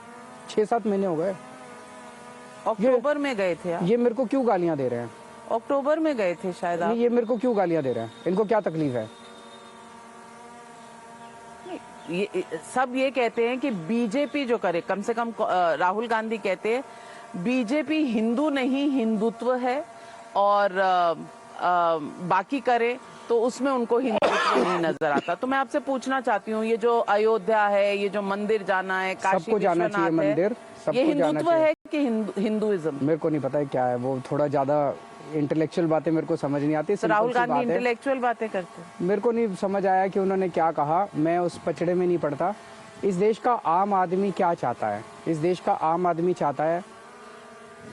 Speaker 2: 6-7 महीने हो गए।
Speaker 1: अक्टूबर में गए थे आप?
Speaker 2: ये मेरे को क्यों गालियां दे रहे हैं?
Speaker 1: अक्टूबर में गए थे शायद आप।
Speaker 2: ये मेरे को क्यों गालियां दे रहे हैं? इनको क्या तकलीफ है?
Speaker 1: ये सब ये कहते हैं कि बीजेपी जो करे, कम से कम राहुल गांधी कहते हैं बीजेपी हिंदू नहीं हिंदुत्व है, और बाकी करे तो उसमें उनको हिंदुत्व नहीं नजर आता। तो मैं आपसे पूछना चाहती हूँ, ये जो अयोध्या है, ये जो मंदिर जाना है, काशी विश्वनाथ है, मंदिर, ये हिंदुत्व है कि हिंदुइज्म?
Speaker 2: मेरे को नहीं पता है क्या है वो, थोड़ा ज्यादा इंटेलेक्चुअल बातें मेरे को समझ नहीं आती।
Speaker 1: तो राहुल गांधी इंटेलेक्चुअल बातें करते हैं।
Speaker 2: मेरे को नहीं समझ आया कि उन्होंने क्या कहा, मैं उस पचड़े में नहीं पड़ता। इस देश का आम आदमी क्या चाहता है? इस देश का आम आदमी चाहता है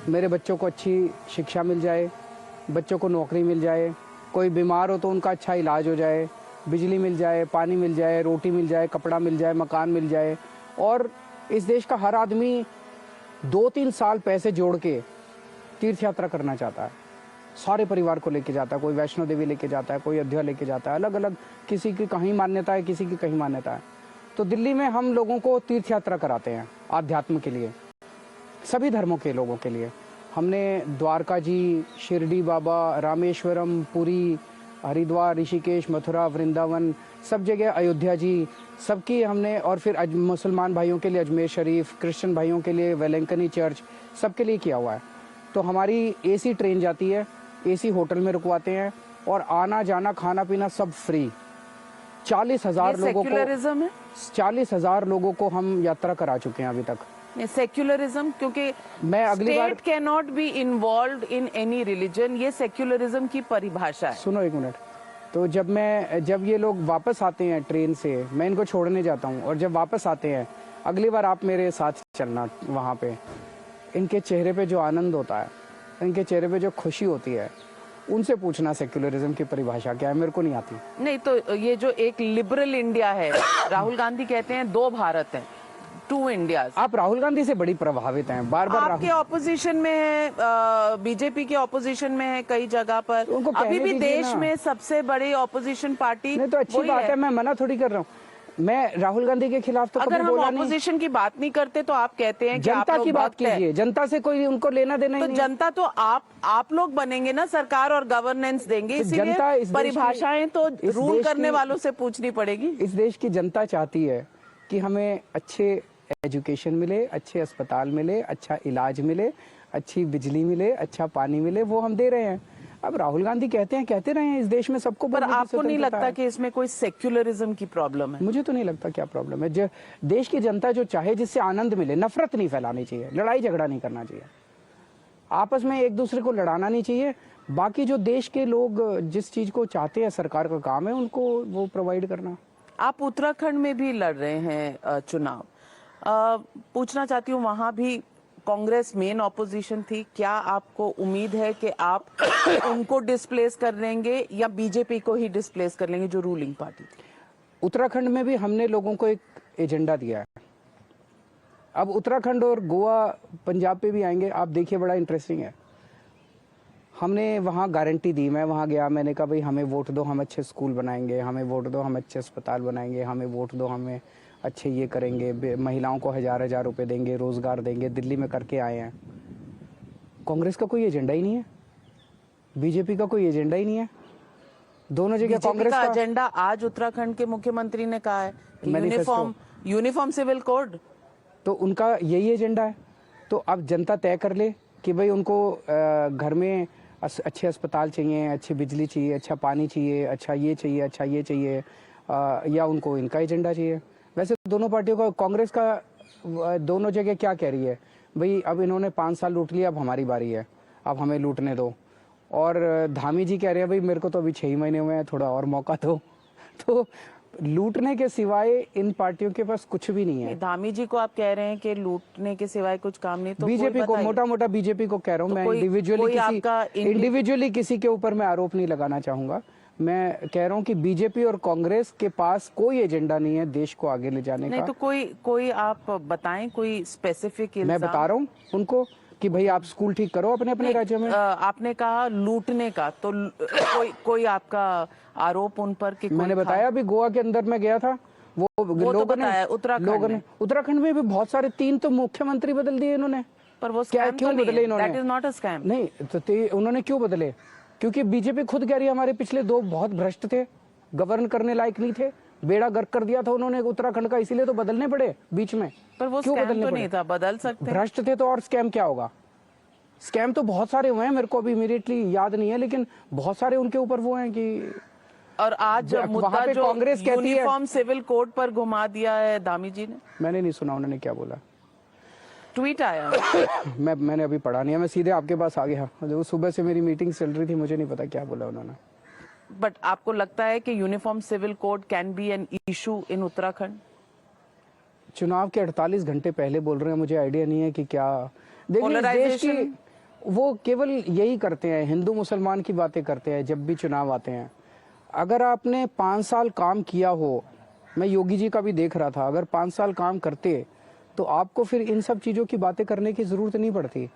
Speaker 2: मेरे बच्चों को अच्छी शिक्षा मिल जाए, बच्चों को नौकरी मिल जाए, कोई बीमार हो तो उनका अच्छा इलाज हो जाए, बिजली मिल जाए, पानी मिल जाए, रोटी मिल जाए, कपड़ा मिल जाए, मकान मिल जाए। और इस देश का हर आदमी 2-3 साल पैसे जोड़ के तीर्थ यात्रा करना चाहता है, सारे परिवार को लेके जाता है, कोई वैष्णो देवी लेके जाता है, कोई अयोध्या लेके जाता है, अलग अलग, किसी की कहीं मान्यता है, किसी की कहीं मान्यता है। तो दिल्ली में हम लोगों को तीर्थ यात्रा कराते हैं आध्यात्म के लिए, सभी धर्मों के लोगों के लिए। हमने द्वारका जी, शिरडी बाबा, रामेश्वरम, पुरी, हरिद्वार, ऋषिकेश, मथुरा, वृंदावन, सब जगह, अयोध्या जी, सबकी हमने, और फिर मुसलमान भाइयों के लिए अजमेर शरीफ, क्रिश्चियन भाइयों के लिए वेलेंकनी चर्च, सबके लिए किया हुआ है। तो हमारी एसी ट्रेन जाती है, एसी होटल में रुकवाते हैं, और आना जाना खाना पीना सब फ्री। 40,000 लोगों को,
Speaker 1: सेक्युलरिज्म है,
Speaker 2: 40,000 लोगों को हम यात्रा करा चुके हैं अभी तक।
Speaker 1: सेक्युलरिज्म, क्योंकि
Speaker 2: मैं अगली बार,
Speaker 1: state can not be involved in any religion, ये सेक्युलरिज्म की परिभाषा है।
Speaker 2: सुनो एक मिनट। तो जब ये लोग वापस आते हैं ट्रेन से, मैं इनको छोड़ने जाता हूँ, और जब वापस आते हैं, अगली बार आप मेरे साथ चलना वहाँ पे। इनके चेहरे पे जो आनंद होता है, इनके चेहरे पे जो खुशी होती है, उनसे पूछना सेक्युलरिज्म की परिभाषा क्या है, मेरे को नहीं आती।
Speaker 1: नहीं तो ये जो एक लिबरल इंडिया है, राहुल गांधी कहते हैं 2 भारत हैं, 2 इंडियाज।
Speaker 2: आप राहुल गांधी से बड़ी प्रभावित हैं, बार बार
Speaker 1: आपके ऑपोजिशन में है, बीजेपी के ऑपोजिशन में है कई जगह पर,
Speaker 2: उनको कहने
Speaker 1: अभी भी
Speaker 2: दीजिए
Speaker 1: देश
Speaker 2: ना।
Speaker 1: में सबसे बड़ी ऑपोजिशन पार्टी
Speaker 2: नहीं तो अच्छी
Speaker 1: वही
Speaker 2: बात है, मैं मना थोड़ी कर रहा हूँ। मैं राहुल गांधी के खिलाफ तो
Speaker 1: अगर
Speaker 2: कभी
Speaker 1: हम
Speaker 2: बोला नहीं।
Speaker 1: ऑपोजिशन की बात नहीं करते तो आप कहते हैं कि आप
Speaker 2: जनता
Speaker 1: लोग
Speaker 2: की बात
Speaker 1: भक्त हैं।
Speaker 2: कीजिए, जनता से कोई उनको लेना देना ही
Speaker 1: तो
Speaker 2: नहीं।
Speaker 1: जनता तो आप लोग बनेंगे ना, सरकार और गवर्नेंस देंगे,
Speaker 2: तो जनता इस
Speaker 1: इसीलिए
Speaker 2: देश की-
Speaker 1: परिभाषाएं तो
Speaker 2: इस
Speaker 1: रूल
Speaker 2: देश
Speaker 1: करने
Speaker 2: की-
Speaker 1: वालों से पूछनी पड़ेगी।
Speaker 2: इस देश की जनता चाहती है कि हमें अच्छे एजुकेशन मिले, अच्छे अस्पताल मिले, अच्छा इलाज मिले, अच्छी बिजली मिले, अच्छा पानी मिले, वो हम दे रहे हैं। अब राहुल गांधी कहते रहे हैं, इस देश में सबको
Speaker 1: पर
Speaker 2: बोलने की
Speaker 1: आपको नहीं
Speaker 2: स्वतंत्रता
Speaker 1: लगता
Speaker 2: है।
Speaker 1: कि इसमें कोई सेक्युलरिज्म की प्रॉब्लम है?
Speaker 2: मुझे तो नहीं लगता क्या प्रॉब्लम है। जो देश की जनता जो चाहे, जिससे आनंद मिले, नफरत नहीं फैलानी चाहिए, लड़ाई झगड़ा नहीं करना चाहिए, आपस में एक दूसरे को लड़ाना नहीं चाहिए। बाकी जो देश के लोग जिस चीज को चाहते हैं, सरकार का काम है उनको वो प्रोवाइड करना।
Speaker 1: आप उत्तराखंड में भी लड़ रहे हैं चुनाव, पूछना चाहती हूँ, वहां भी कांग्रेस मेन ऑपोजिशन थी, क्या आपको उम्मीद है कि आप उनको डिस्प्लेस कर लेंगे या बीजेपी को ही डिस्प्लेस कर लेंगे जो रूलिंग पार्टी थी?
Speaker 2: उत्तराखंड में भी हमने लोगों को एक एजेंडा दिया है। अब उत्तराखंड और गोवा, पंजाब पे भी आएंगे, आप देखिए, बड़ा इंटरेस्टिंग है। हमने वहाँ गारंटी दी, मैं वहाँ गया, मैंने कहा भाई हमें वोट दो, हम अच्छे स्कूल बनाएंगे, हमें वोट दो, हम अच्छे अस्पताल बनाएंगे, हमें वोट दो, हमें अच्छे ये करेंगे, महिलाओं को 1000-1000 रुपए देंगे, रोजगार देंगे। दिल्ली में करके आए हैं। कांग्रेस का कोई एजेंडा ही नहीं है, बीजेपी का कोई एजेंडा ही नहीं है। दोनों जगह कांग्रेस
Speaker 1: का
Speaker 2: का
Speaker 1: एजेंडा आज उत्तराखंड के मुख्यमंत्री ने कहा है कि
Speaker 2: मैनिफेस्टो।
Speaker 1: यूनिफॉर्म सिविल कोड,
Speaker 2: तो उनका यही एजेंडा है। तो अब जनता तय कर ले कि भाई उनको घर में अच्छे अस्पताल चाहिए, अच्छी बिजली चाहिए, अच्छा पानी चाहिए, अच्छा ये चाहिए, अच्छा ये चाहिए, या उनको इनका एजेंडा चाहिए। वैसे दोनों पार्टियों का, कांग्रेस का दोनों जगह क्या कह रही है, भाई अब इन्होंने 5 साल लूट लिया, अब हमारी बारी है, अब हमें लूटने दो। और धामी जी कह रहे हैं भाई मेरे को तो अभी 6 महीने हुए हैं, थोड़ा और मौका दो। तो लूटने के सिवाय इन पार्टियों के पास कुछ भी नहीं है।
Speaker 1: धामी जी को आप कह रहे हैं कि लूटने के सिवाय कुछ काम नहीं, तो
Speaker 2: बीजेपी को, मोटा मोटा बीजेपी को कह रहा हूँ मैं, इंडिविजुअली किसी के ऊपर मैं आरोप नहीं लगाना चाहूंगा। मैं कह रहा हूँ कि बीजेपी और कांग्रेस के पास कोई एजेंडा नहीं है देश को आगे ले जाने
Speaker 1: नहीं,
Speaker 2: का।
Speaker 1: तो कोई आप बताएं, कोई स्पेसिफिक
Speaker 2: मैं बता रहा हूँ उनको कि भाई आप स्कूल ठीक करो अपने अपने राज्यों में।
Speaker 1: आपने कहा लूटने का, तो कोई आपका आरोप उन पर कि
Speaker 2: मैंने बताया अभी गोवा के अंदर मैं गया था, वो लोगों ने, उत्तराखंड में भी बहुत सारे, 3 तो मुख्यमंत्री बदल दिए इन्होंने।
Speaker 1: पर वो
Speaker 2: क्या
Speaker 1: स्कैम
Speaker 2: क्यों बदले इन्होंने?
Speaker 1: That is not a scam.
Speaker 2: नहीं तो उन्होंने क्यों बदले? क्योंकि बीजेपी खुद कह रही है हमारे पिछले 2 बहुत भ्रष्ट थे, गवर्न करने लायक नहीं थे, बेड़ा गर्क कर दिया था उन्होंने उत्तराखंड का, इसीलिए तो बदलने पड़े बीच में।
Speaker 1: पर वो
Speaker 2: क्यों
Speaker 1: स्कैम
Speaker 2: बदलने
Speaker 1: तो
Speaker 2: पड़े?
Speaker 1: नहीं था, बदल सकते।
Speaker 2: भ्रष्ट थे तो और स्कैम क्या होगा? स्कैम तो बहुत सारे हुए हैं, मेरे को अभी इमीडिएटली याद नहीं है, लेकिन बहुत सारे उनके ऊपर वो हैं कि।
Speaker 1: और आज मुद्दा जो
Speaker 2: कांग्रेस कहती है,
Speaker 1: यूनिफॉर्म सिविल कोड पर घुमा दिया है धामी जी ने।
Speaker 2: मैंने नहीं सुना उन्होंने क्या बोला,
Speaker 1: ट्वीट आया।
Speaker 2: मैंने अभी पढ़ा नहीं है, मैं सीधे आपके पास आ गया। वो सुबह से मेरी मीटिंग चल रही थी, मुझे नहीं पता क्या बोला उन्होंने।
Speaker 1: बट आपको लगता है कि uniform civil code can be an issue in Uttarakhand?
Speaker 2: चुनाव के 48 घंटे पहले बोल रहे हैं, मुझे आइडिया नहीं है कि क्या। देखिए देश की, वो केवल यही करते हैं, हिंदू मुसलमान की बातें करते हैं जब भी चुनाव आते हैं। अगर आपने 5 साल काम किया हो, मैं योगी जी का भी देख रहा था, अगर 5 साल काम करते तो आपको फिर इन सब चीजों की बातें करने की जरूरत नहीं पड़ती।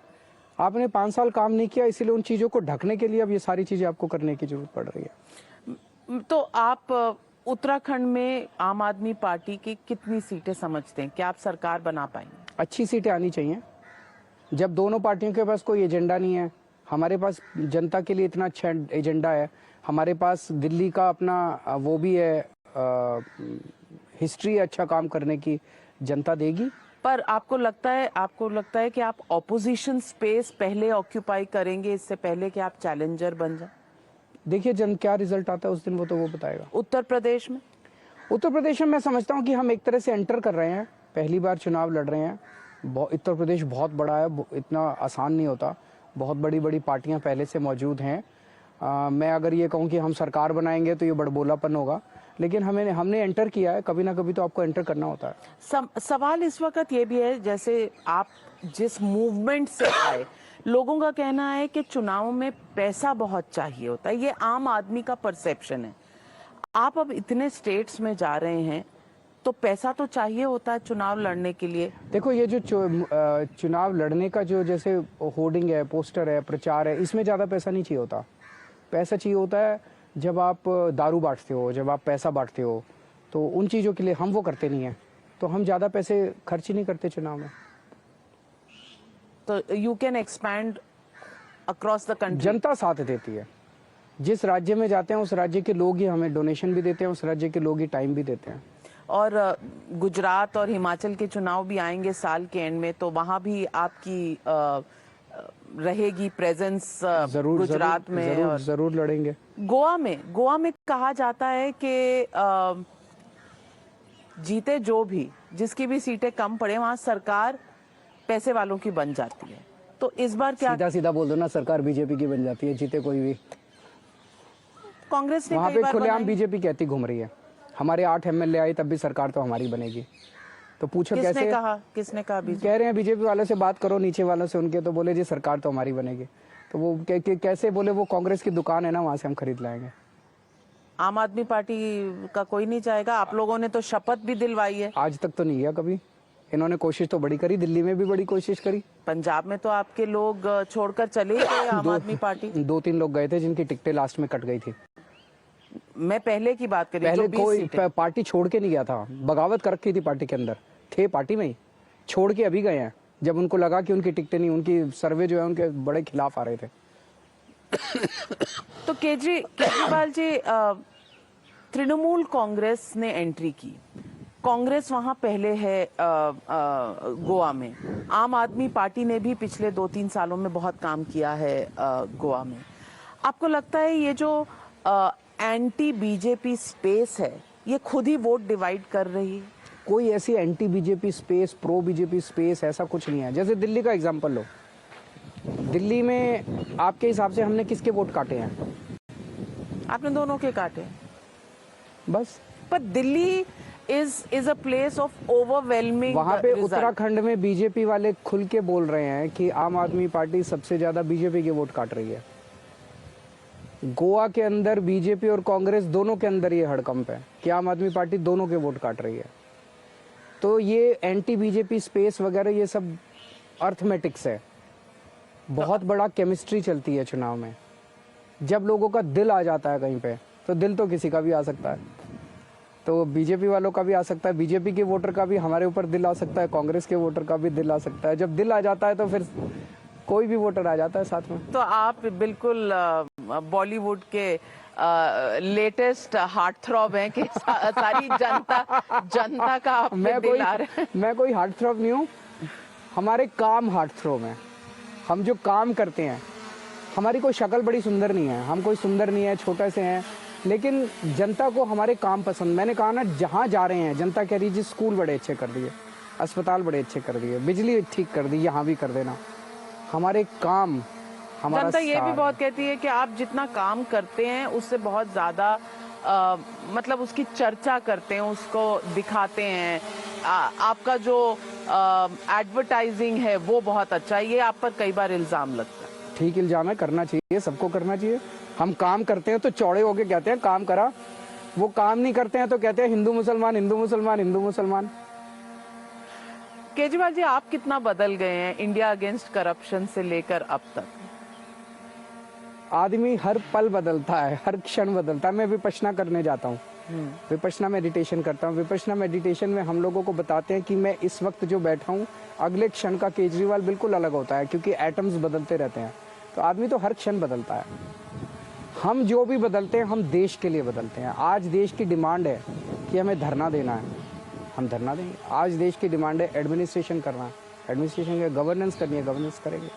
Speaker 2: आपने 5 साल काम नहीं किया, इसलिए उन चीजों को ढकने के लिए अब ये सारी चीजें आपको करने की जरूरत पड़ रही है।
Speaker 1: तो आप उत्तराखंड में आम आदमी पार्टी की कितनी सीटें समझते हैं, क्या आप सरकार बना पाएंगे?
Speaker 2: अच्छी सीटें आनी चाहिए। जब दोनों पार्टियों के पास कोई एजेंडा नहीं है, हमारे पास जनता के लिए इतना अच्छा एजेंडा है, हमारे पास दिल्ली का अपना वो भी है, हिस्ट्री अच्छा काम करने की, जनता देगी।
Speaker 1: पर आपको लगता है कि आप ऑपोजिशन स्पेस पहले ऑक्यूपाई करेंगे इससे पहले कि आप चैलेंजर बन जाए?
Speaker 2: देखिए जन क्या रिजल्ट आता है उस दिन वो बताएगा।
Speaker 1: उत्तर प्रदेश में
Speaker 2: मैं समझता हूँ कि हम एक तरह से एंटर कर रहे हैं, पहली बार चुनाव लड़ रहे हैं। उत्तर प्रदेश बहुत बड़ा है, इतना आसान नहीं होता, बहुत बड़ी बड़ी पार्टियां पहले से मौजूद हैं। मैं अगर ये कहूँ कि हम सरकार बनाएंगे तो ये बड़बोलापन होगा, लेकिन हमने एंटर किया है, कभी ना कभी तो आपको एंटर करना होता है।
Speaker 1: सवाल इस वक्त ये भी है, जैसे आप जिस मूवमेंट से आए, लोगों का कहना है कि चुनाव में पैसा बहुत चाहिए होता है, ये आम आदमी का परसेप्शन है। आप अब इतने स्टेट्स में जा रहे हैं तो पैसा तो चाहिए होता है चुनाव लड़ने के लिए।
Speaker 2: देखो ये जो चुनाव लड़ने का जो जैसे होर्डिंग है, पोस्टर है, प्रचार है, इसमें ज़्यादा पैसा नहीं चाहिए होता। पैसा चाहिए होता है जब आप दारू बांटते हो, जब आप पैसा बांटते हो, तो उन चीज़ों के लिए हम वो करते नहीं हैं, तो हम ज़्यादा पैसे खर्च ही नहीं करते चुनाव में।
Speaker 1: तो you can expand across the country.
Speaker 2: जनता साथ देती है, जिस राज्य में जाते हैं उस राज्य के लोग ही हमें डोनेशन भी देते हैं, उस राज्य के लोग ही टाइम भी देते हैं।
Speaker 1: और गुजरात और हिमाचल के चुनाव भी आएंगे साल के एंड में, तो वहां भी आपकी रहेगी प्रेजेंस गुजरात में।
Speaker 2: जरूर लड़ेंगे।
Speaker 1: गोवा में कहा जाता है कि जीते जो भी, जिसकी भी सीटें कम पड़े, वहां सरकार पैसे वालों की बन जाती है। तो इस बार क्या
Speaker 2: सीधा बोल दो ना, सरकार बीजेपी की बन जाती है, जीते कोई भी।
Speaker 1: कांग्रेस ने
Speaker 2: वहां पे खुलेआम बीजेपी कहती घूम रही है, हमारे 8 MLA आए तब भी सरकार तो हमारी बनेगी। तो पूछो
Speaker 1: किसने
Speaker 2: कैसे
Speaker 1: कहा
Speaker 2: कह रहे हैं बीजेपी वालों से बात करो, नीचे वालों से, उनके तो बोले जी सरकार तो हमारी बनेगी। तो वो कैसे बोले, वो कांग्रेस की दुकान है ना, वहां से हम खरीद लाएंगे।
Speaker 1: आम आदमी पार्टी का कोई नहीं चाहेगा? आप लोगों ने तो शपथ भी दिलवाई है।
Speaker 2: आज तक तो नहीं किया कभी, इन्होंने कोशिश तो बड़ी करी, दिल्ली में भी बड़ी कोशिश करी।
Speaker 1: पंजाब में तो आपके लोग छोड़कर चले गए आम आदमी पार्टी।
Speaker 2: 2-3 लोग गए थे जिनकी टिकटें लास्ट में कट गई थी।
Speaker 1: मैं पहले की बात करी,
Speaker 2: पहले कोई पार्टी छोड़ के नहीं गया था, बगावत कर रखी थी पार्टी के अंदर, थे पार्टी में ही, छोड़ के अभी गए हैं जब उनको लगा कि उनकी टिकटें नहीं, उनकी सर्वे जो है उनके बड़े खिलाफ आ रहे थे।
Speaker 1: तो केजरीवाल जी, तृणमूल कांग्रेस ने एंट्री की, कांग्रेस वहां पहले है गोवा में, आम आदमी पार्टी ने भी पिछले 2-3 सालों में बहुत काम किया है गोवा में। आपको लगता है ये जो एंटी बीजेपी स्पेस है, ये खुद ही वोट डिवाइड कर रही है?
Speaker 2: कोई ऐसी anti BJP space, pro BJP space ऐसा कुछ नहीं है। जैसे दिल्ली का एग्जांपल लो, दिल्ली में आपके हिसाब से हमने किसके वोट काटे हैं?
Speaker 1: आपने दोनों के काटे
Speaker 2: बस।
Speaker 1: पर Delhi is a place of overwhelming.
Speaker 2: वहां पे उत्तराखंड में बीजेपी वाले खुल के बोल रहे हैं कि आम आदमी पार्टी सबसे ज्यादा बीजेपी के वोट काट रही है। गोवा के अंदर बीजेपी और कांग्रेस दोनों के अंदर ये हड़कंप है कि आम आदमी पार्टी दोनों के वोट काट रही है। तो ये एंटी बीजेपी स्पेस वगैरह ये सब अर्थमेटिक्स है, बहुत बड़ा केमिस्ट्री चलती है चुनाव में। जब लोगों का दिल आ जाता है कहीं पे, तो दिल तो किसी का भी आ सकता है, तो बीजेपी वालों का भी आ सकता है, बीजेपी के वोटर का भी हमारे ऊपर दिल आ सकता है, कांग्रेस के वोटर का भी दिल आ सकता है। जब दिल आ जाता है तो फिर कोई भी वोटर आ जाता है साथ में।
Speaker 1: तो आप बिल्कुल बॉलीवुड के लेटेस्ट हार्ट थ्रॉब हैं कि सारी जनता का आप पे दिल आ रहा है।
Speaker 2: मैं कोई हार्ट थ्रॉब नहीं हूँ, हमारे काम हार्ट थ्रॉब हैं। हम जो काम करते हैं, हमारी कोई शक्ल बड़ी सुंदर नहीं है, हम कोई सुंदर नहीं है, छोटे से हैं, लेकिन जनता को हमारे काम पसंद। मैंने कहा ना, जहाँ जा रहे हैं जनता कह रही है जी स्कूल बड़े अच्छे कर दिए, अस्पताल बड़े अच्छे कर दिए, बिजली ठीक कर दी, यहाँ भी कर देना। हमारे काम, हमारा
Speaker 1: जनता ये भी बहुत कहती है कि आप जितना काम करते हैं उससे बहुत ज्यादा मतलब उसकी चर्चा करते हैं, उसको दिखाते हैं। आपका जो एडवर्टाइजिंग है वो बहुत अच्छा है, ये आप पर कई बार इल्जाम लगता है।
Speaker 2: ठीक इल्जाम है, करना चाहिए, सबको करना चाहिए। हम काम करते हैं तो चौड़े होके कहते हैं काम करा, वो काम नहीं करते हैं तो कहते हैं हिंदू मुसलमान, हिंदू मुसलमान, हिंदू मुसलमान।
Speaker 1: केजरीवाल जी, आप कितना बदल गए हैं इंडिया अगेंस्ट करप्शन से लेकर अब तक?
Speaker 2: आदमी हर पल बदलता है, हर क्षण बदलता है। मैं विपश्यना करने जाता हूँ, विपश्यना मेडिटेशन करता हूँ। विपश्यना मेडिटेशन में हम लोगों को बताते हैं कि मैं इस वक्त जो बैठा हूँ, अगले क्षण का केजरीवाल बिल्कुल अलग होता है, क्योंकि एटम्स बदलते रहते हैं। तो आदमी तो हर क्षण बदलता है। हम जो भी बदलते हैं, हम देश के लिए बदलते हैं। आज देश की डिमांड है कि हमें धरना देना है, हम धरना देंगे। आज देश की डिमांड है एडमिनिस्ट्रेशन करना है, एडमिनिस्ट्रेशन की गवर्नेंस करनी है, गवर्नेंस करेंगे।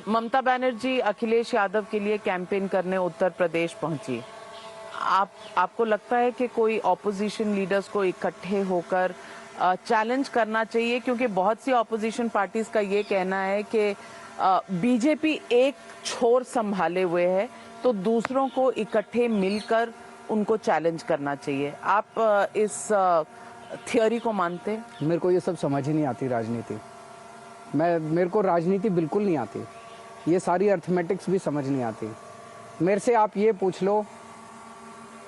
Speaker 1: ममता बनर्जी अखिलेश यादव के लिए कैंपेन करने उत्तर प्रदेश पहुंची। आपको लगता है कि कोई ऑपोजिशन लीडर्स को इकट्ठे होकर चैलेंज करना चाहिए? क्योंकि बहुत सी ऑपोजिशन पार्टीज का ये कहना है कि बीजेपी एक छोर संभाले हुए है, तो दूसरों को इकट्ठे मिलकर उनको चैलेंज करना चाहिए। आप इस थियोरी को मानते हैं?
Speaker 2: मेरे को ये सब समझ ही नहीं आती राजनीति। मेरे को राजनीति बिल्कुल नहीं आती, ये सारी अर्थमेटिक्स भी समझ नहीं आती। मेरे से आप ये पूछ लो,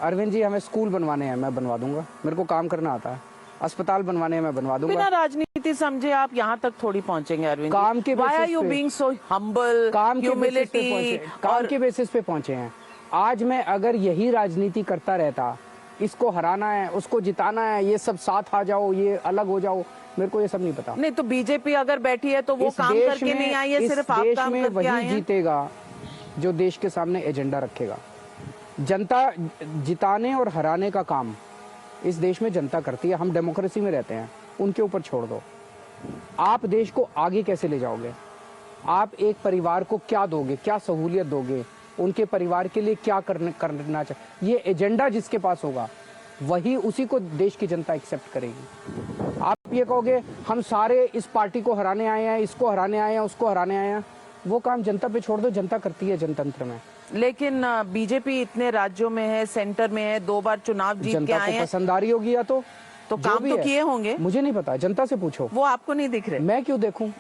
Speaker 2: अरविंद जी हमें स्कूल बनवाने हैं, मैं बनवा दूंगा, मेरे को काम करना आता है। अस्पताल बनवाने हैं, मैं बनवा दूंगा।
Speaker 1: बिना राजनीति समझे आप यहाँ तक थोड़ी पहुंचेंगे अरविंद।
Speaker 2: काम के बेसिस पे।
Speaker 1: Why are you being so humble?
Speaker 2: काम के बेसिस पे
Speaker 1: humility
Speaker 2: पहुंचे, काम के बेसिस पे पहुंचे हैं। आज मैं अगर यही राजनीति करता रहता, इसको हराना है, उसको जिताना है, ये सब साथ आ जाओ, ये अलग हो जाओ, मेरे को ये सब नहीं पता।
Speaker 1: नहीं तो बीजेपी अगर बैठी है तो वो काम करके नहीं आई है, सिर्फ आप काम करके
Speaker 2: वही
Speaker 1: आए हैं।
Speaker 2: जीतेगा जो देश के सामने एजेंडा रखेगा। जनता जिताने और हराने का काम इस देश में जनता करती है। हम डेमोक्रेसी में रहते हैं, उनके ऊपर छोड़ दो। आप देश को आगे कैसे ले जाओगे? आप एक परिवार को क्या दोगे, क्या सहूलियत दोगे, उनके परिवार के लिए क्या करना चाहिए, ये एजेंडा जिसके पास होगा वही, उसी को देश की जनता एक्सेप्ट करेगी। आप ये कहोगे हम सारे इस पार्टी को हराने आए हैं, इसको हराने आए हैं, उसको हराने आए हैं, वो काम जनता पे छोड़ दो। जनता करती है जनतंत्र में।
Speaker 1: लेकिन बीजेपी इतने राज्यों में है, सेंटर में है, 2 बार चुनाव जीत के
Speaker 2: जनता
Speaker 1: आए
Speaker 2: को
Speaker 1: हैं,
Speaker 2: पसंद आ रही होगी या तो
Speaker 1: काम तो किए होंगे।
Speaker 2: मुझे नहीं पता, जनता से पूछो।
Speaker 1: वो आपको नहीं दिख रहे?
Speaker 2: मैं क्यों देखूं?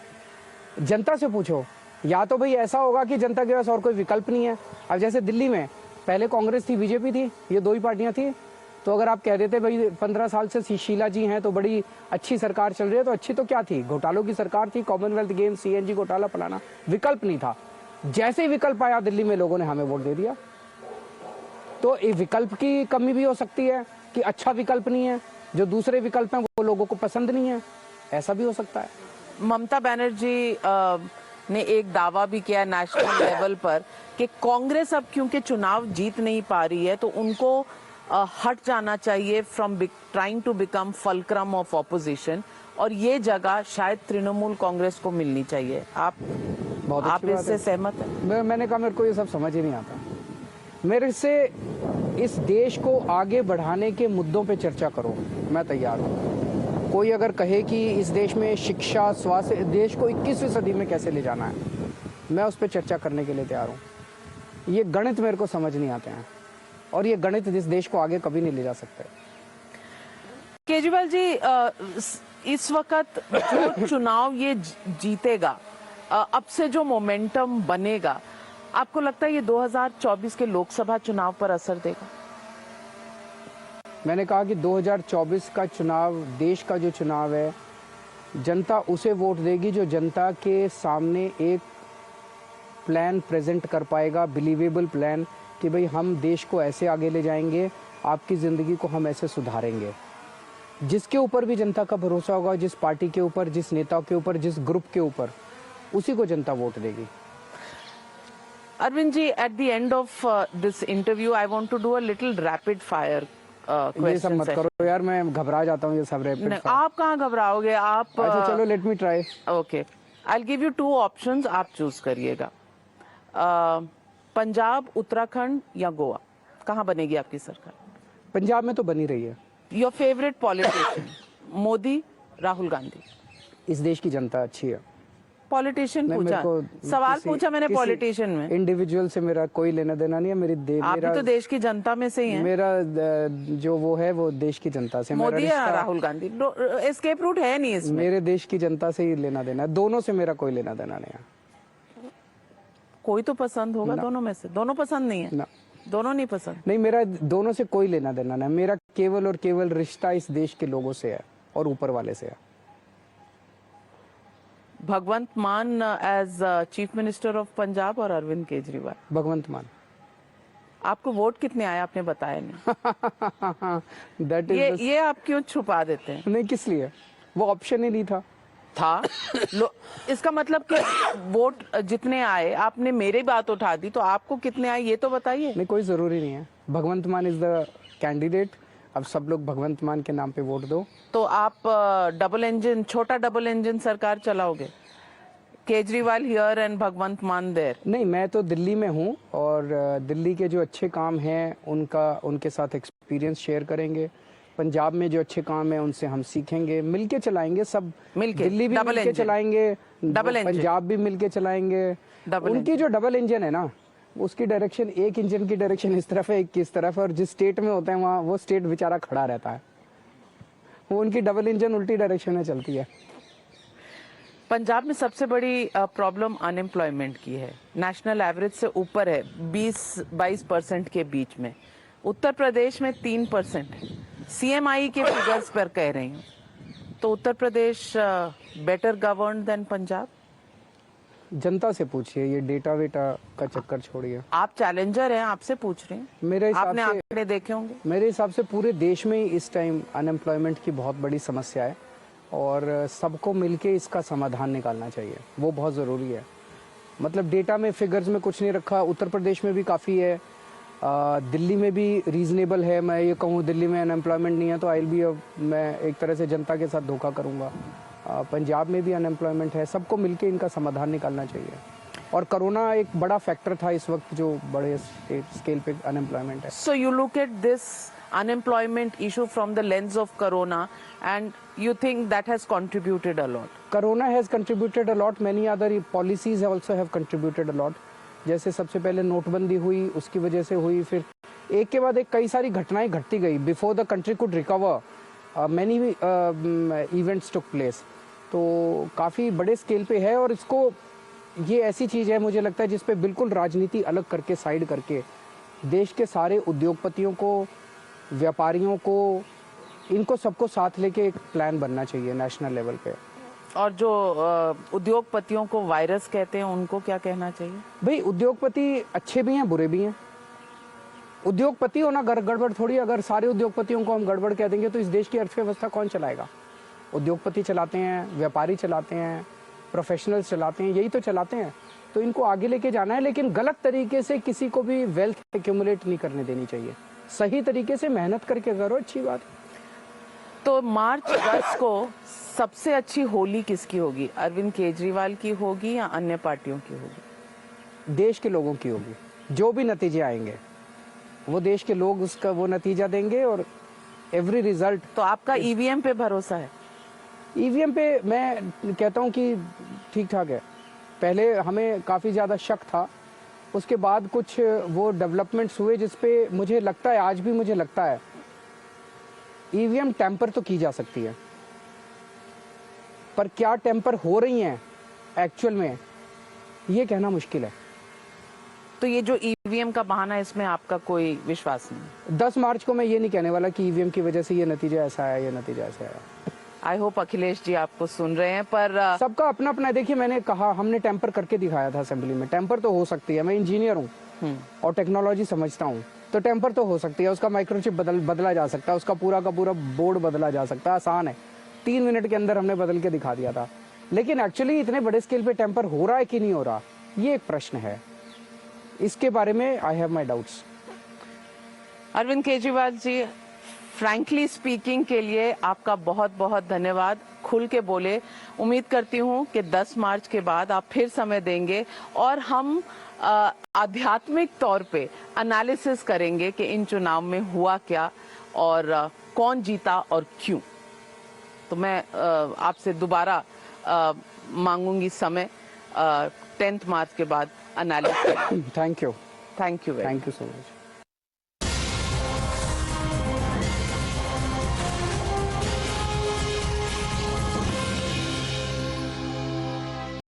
Speaker 2: जनता से पूछो। या तो भाई ऐसा होगा कि जनता के पास और कोई विकल्प नहीं है। अब जैसे दिल्ली में पहले कांग्रेस थी, बीजेपी थी, ये 2 ही पार्टियां थी। तो अगर आप कह देते भाई 15 साल से शीला जी हैं तो बड़ी अच्छी सरकार चल रही है, तो अच्छी तो क्या थी, घोटालों की सरकार थी, कॉमनवेल्थ गेम्स, सीएनजी घोटाला, फलाना, विकल्प नहीं था। जैसे ही विकल्प आया दिल्ली में, लोगों ने हमें वोट दे दिया। तो ये विकल्प की कमी भी हो सकती है कि अच्छा विकल्प नहीं है, जो दूसरे विकल्प हैं वो लोगों को पसंद नहीं है, ऐसा भी हो सकता है।
Speaker 1: ममता बनर्जी ने एक दावा भी किया नेशनल लेवल पर कि कांग्रेस अब क्योंकि चुनाव जीत नहीं पा रही है तो उनको हट जाना चाहिए from trying to become fulcrum of opposition, और ये जगह शायद तृणमूल कांग्रेस को मिलनी चाहिए। आप इससे सहमत हैं?
Speaker 2: मैंने कहा मेरे को ये सब समझ ही नहीं आता। मेरे से इस देश को आगे बढ़ाने के मुद्दों पे चर्चा करो, मैं तैयार हूँ। कोई अगर कहे कि इस देश में शिक्षा, स्वास्थ्य, देश को 21वीं सदी में कैसे ले जाना है, मैं उस पर चर्चा करने के लिए तैयार हूँ। ये गणित मेरे को समझ नहीं आते हैं, और ये गणित इस देश को आगे कभी नहीं ले जा सकते।
Speaker 1: केजरीवाल जी, इस वक्त जो चुनाव ये जीतेगा, अब से जो मोमेंटम बनेगा, आपको लगता है ये 2024 के लोकसभा चुनाव पर असर देगा?
Speaker 2: मैंने कहा कि 2024 का चुनाव, देश का जो चुनाव है, जनता उसे वोट देगी जो जनता के सामने एक प्लान प्रेजेंट कर पाएगा, बिलीवेबल प्लान, कि भाई हम देश को ऐसे आगे ले जाएंगे, आपकी ज़िंदगी को हम ऐसे सुधारेंगे। जिसके ऊपर भी जनता का भरोसा होगा, जिस पार्टी के ऊपर, जिस नेता के ऊपर, जिस ग्रुप के ऊपर, उसी को जनता वोट देगी।
Speaker 1: Arvind ji, at the end of this interview I want to do a little rapid fire
Speaker 2: ये सब मत करो यार, मैं घबरा जाता हूँ ये सब रैपिड फायर।
Speaker 1: आप कहाँ घबराओगे? आप
Speaker 2: अच्छा चलो, let me try.
Speaker 1: Okay, I will give you 2 options, आप चूज करिएगा। पंजाब, उत्तराखंड या गोवा, कहाँ बनेगी आपकी सरकार?
Speaker 2: पंजाब में तो बनी रही है।
Speaker 1: Your favourite politician? Modi, Rahul Gandhi?
Speaker 2: इस देश की जनता अच्छी है।
Speaker 1: पॉलिटिशियन पूछा, सवाल पूछा मैंने पॉलिटिशियन में।
Speaker 2: इंडिविजुअल से मेरा कोई लेना देना नहीं है।
Speaker 1: आप भी तो देश की जनता में से ही हैं।
Speaker 2: मेरा जो वो है वो देश की जनता से।
Speaker 1: मोदी या राहुल गांधी? एस्केप रूट है नहीं इसमें।
Speaker 2: मेरे देश की जनता से ही लेना देना है, दोनों से मेरा कोई लेना देना नहीं है।
Speaker 1: कोई तो पसंद होगा दोनों में से? दोनों पसंद नहीं है
Speaker 2: ना,
Speaker 1: दोनों नहीं पसंद?
Speaker 2: नहीं, मेरा दोनों से कोई लेना देना नहीं। मेरा केवल और केवल रिश्ता इस देश के लोगों से है और ऊपर वाले से है।
Speaker 1: Bhagwant Mann as chief minister of Punjab और अरविंद केजरीवाल?
Speaker 2: भगवंत मान।
Speaker 1: आपको वोट कितने आए आपने बताया नहीं।
Speaker 2: दैट इज
Speaker 1: ये आप क्यों छुपा देते हैं?
Speaker 2: नहीं, किस लिए? वो ऑप्शन ही नहीं था।
Speaker 1: इसका मतलब कि वोट जितने आए, आपने मेरी बात उठा दी, तो आपको कितने आए ये तो बताइए।
Speaker 2: नहीं, कोई जरूरी नहीं है। भगवंत मान इज द कैंडिडेट। अब सब लोग भगवंत मान के नाम पे वोट दो।
Speaker 1: तो आप डबल इंजन, छोटा डबल इंजन सरकार चलाओगे? केजरीवाल हियर एंड भगवंत मान देयर?
Speaker 2: नहीं, मैं तो दिल्ली में हूँ और दिल्ली के जो अच्छे काम हैं उनके साथ एक्सपीरियंस शेयर करेंगे। पंजाब में जो अच्छे काम है उनसे हम सीखेंगे, मिलके चलाएंगे सब।
Speaker 1: मिलके
Speaker 2: दिल्ली भी
Speaker 1: डबल
Speaker 2: मिलके
Speaker 1: इंजन
Speaker 2: चलाएंगे,
Speaker 1: डबल इंजन
Speaker 2: पंजाब भी मिलके चलाएंगे। उनकी जो डबल इंजन है ना, उसकी डायरेक्शन, एक इंजन की डायरेक्शन इस तरफ है, एक किस तरफ है, और जिस स्टेट में होता है वहाँ वो स्टेट बेचारा खड़ा रहता है। वो उनकी डबल इंजन उल्टी डायरेक्शन में चलती है।
Speaker 1: पंजाब में सबसे बड़ी प्रॉब्लम अनएम्प्लॉयमेंट की है, नेशनल एवरेज से ऊपर है, 20-22% के बीच में। उत्तर प्रदेश में 3% है। CMI के फिगर्स पर कह रही हूँ। तो Uttar Pradesh better governed then Punjab?
Speaker 2: जनता से पूछिए, ये डेटा वेटा का चक्कर छोड़िए।
Speaker 1: आप चैलेंजर हैं, आपसे पूछ रहे हैं।
Speaker 2: मेरे हिसाब
Speaker 1: आपने
Speaker 2: से
Speaker 1: आंकड़े देखे होंगे।
Speaker 2: मेरे हिसाब से पूरे देश में ही इस टाइम अनएम्प्लॉयमेंट की बहुत बड़ी समस्या है और सबको मिलके इसका समाधान निकालना चाहिए, वो बहुत ज़रूरी है। मतलब डेटा में, फिगर्स में कुछ नहीं रखा। उत्तर प्रदेश में भी काफ़ी है, दिल्ली में भी रीजनेबल है। मैं ये कहूँ दिल्ली में अनएम्प्लॉयमेंट नहीं है तो मैं एक तरह से जनता के साथ धोखा करूँगा। पंजाब में भी अनएम्प्लॉयमेंट है, सबको मिलके इनका समाधान निकालना चाहिए। और कोरोना एक बड़ा फैक्टर था इस वक्त जो बड़े स्केल पे अनएम्प्लॉयमेंट है।
Speaker 1: So you look at this unemployment issue from the lens of corona and you think that has contributed a lot?
Speaker 2: Corona has contributed a lot. Many other policies also have contributed a lot. जैसे सबसे पहले नोटबंदी हुई, उसकी वजह से हुई, फिर एक के बाद एक कई सारी घटनाएं घटती गई। Before the country could recover many events took place. तो काफ़ी बड़े स्केल पे है और इसको, ये ऐसी चीज़ है मुझे लगता है जिस पे बिल्कुल राजनीति अलग करके, साइड करके, देश के सारे उद्योगपतियों को, व्यापारियों को, इनको सबको साथ लेके एक प्लान बनना चाहिए नेशनल लेवल पे।
Speaker 1: और जो उद्योगपतियों को वायरस कहते हैं उनको क्या कहना चाहिए?
Speaker 2: भाई, उद्योगपति अच्छे भी हैं, बुरे भी हैं। उद्योगपति होना गड़बड़ थोड़ी। अगर सारे उद्योगपतियों को हम गड़बड़ कह देंगे तो इस देश की अर्थव्यवस्था कौन चलाएगा? उद्योगपति चलाते हैं, व्यापारी चलाते हैं, प्रोफेशनल्स चलाते हैं, यही तो चलाते हैं। तो इनको आगे लेके जाना है, लेकिन गलत तरीके से किसी को भी वेल्थ एक्यूमुलेट नहीं करने देनी चाहिए। सही तरीके से मेहनत करके करो, अच्छी बात।
Speaker 1: तो मार्च 10 को सबसे अच्छी होली किसकी होगी? अरविंद केजरीवाल की होगी या अन्य पार्टियों की होगी?
Speaker 2: देश के लोगों की होगी। जो भी नतीजे आएंगे वो देश के लोग उसका वो नतीजा देंगे और एवरी रिजल्ट।
Speaker 1: तो आपका ईवीएम पे भरोसा है?
Speaker 2: ईवीएम पे मैं कहता हूँ कि ठीक ठाक है। पहले हमें काफ़ी ज़्यादा शक था, उसके बाद कुछ वो डेवलपमेंट्स हुए जिसपे मुझे लगता है, आज भी मुझे लगता है, ईवीएम टेम्पर तो की जा सकती है, पर क्या टेम्पर हो रही हैं एक्चुअल में, ये कहना मुश्किल है।
Speaker 1: तो ये जो ईवीएम का बहाना है, इसमें आपका कोई विश्वास नहीं?
Speaker 2: 10 मार्च को मैं ये नहीं कहने वाला कि ईवीएम की वजह से ये नतीजा ऐसा है, ये नतीजा ऐसा है।
Speaker 1: आई होप अखिलेश जी आपको सुन रहे हैं, पर
Speaker 2: सबका अपना अपना है। देखिए, मैंने कहा, हमने टेम्पर करके दिखाया था असेंबली में। टेम्पर तो हो सकती है, मैं इंजीनियर हूँ और टेक्नोलॉजी समझता हूँ, तो टेम्पर तो हो सकती है। उसका माइक्रोचिप बदला जा सकता है, उसका पूरा का पूरा बोर्ड बदला जा सकता है, आसान है। 3 मिनट के अंदर हमने बदल के दिखा दिया था। लेकिन एक्चुअली इतने बड़े स्केल पे टेम्पर हो रहा है कि नहीं हो रहा, ये एक प्रश्न है। इसके बारे में I have my doubts.
Speaker 1: Arvind Kejriwal ji, frankly speaking के लिए आपका बहुत बहुत धन्यवाद। खुल के बोले। उम्मीद करती हूँ कि 10 मार्च के बाद आप फिर समय देंगे और हम आध्यात्मिक तौर पे एनालिसिस करेंगे कि इन चुनाव में हुआ क्या और कौन जीता और क्यों। तो मैं आपसे दोबारा मांगूंगी समय 10 मार्च के बाद analysis.
Speaker 2: Thank you
Speaker 1: thank you
Speaker 2: so much.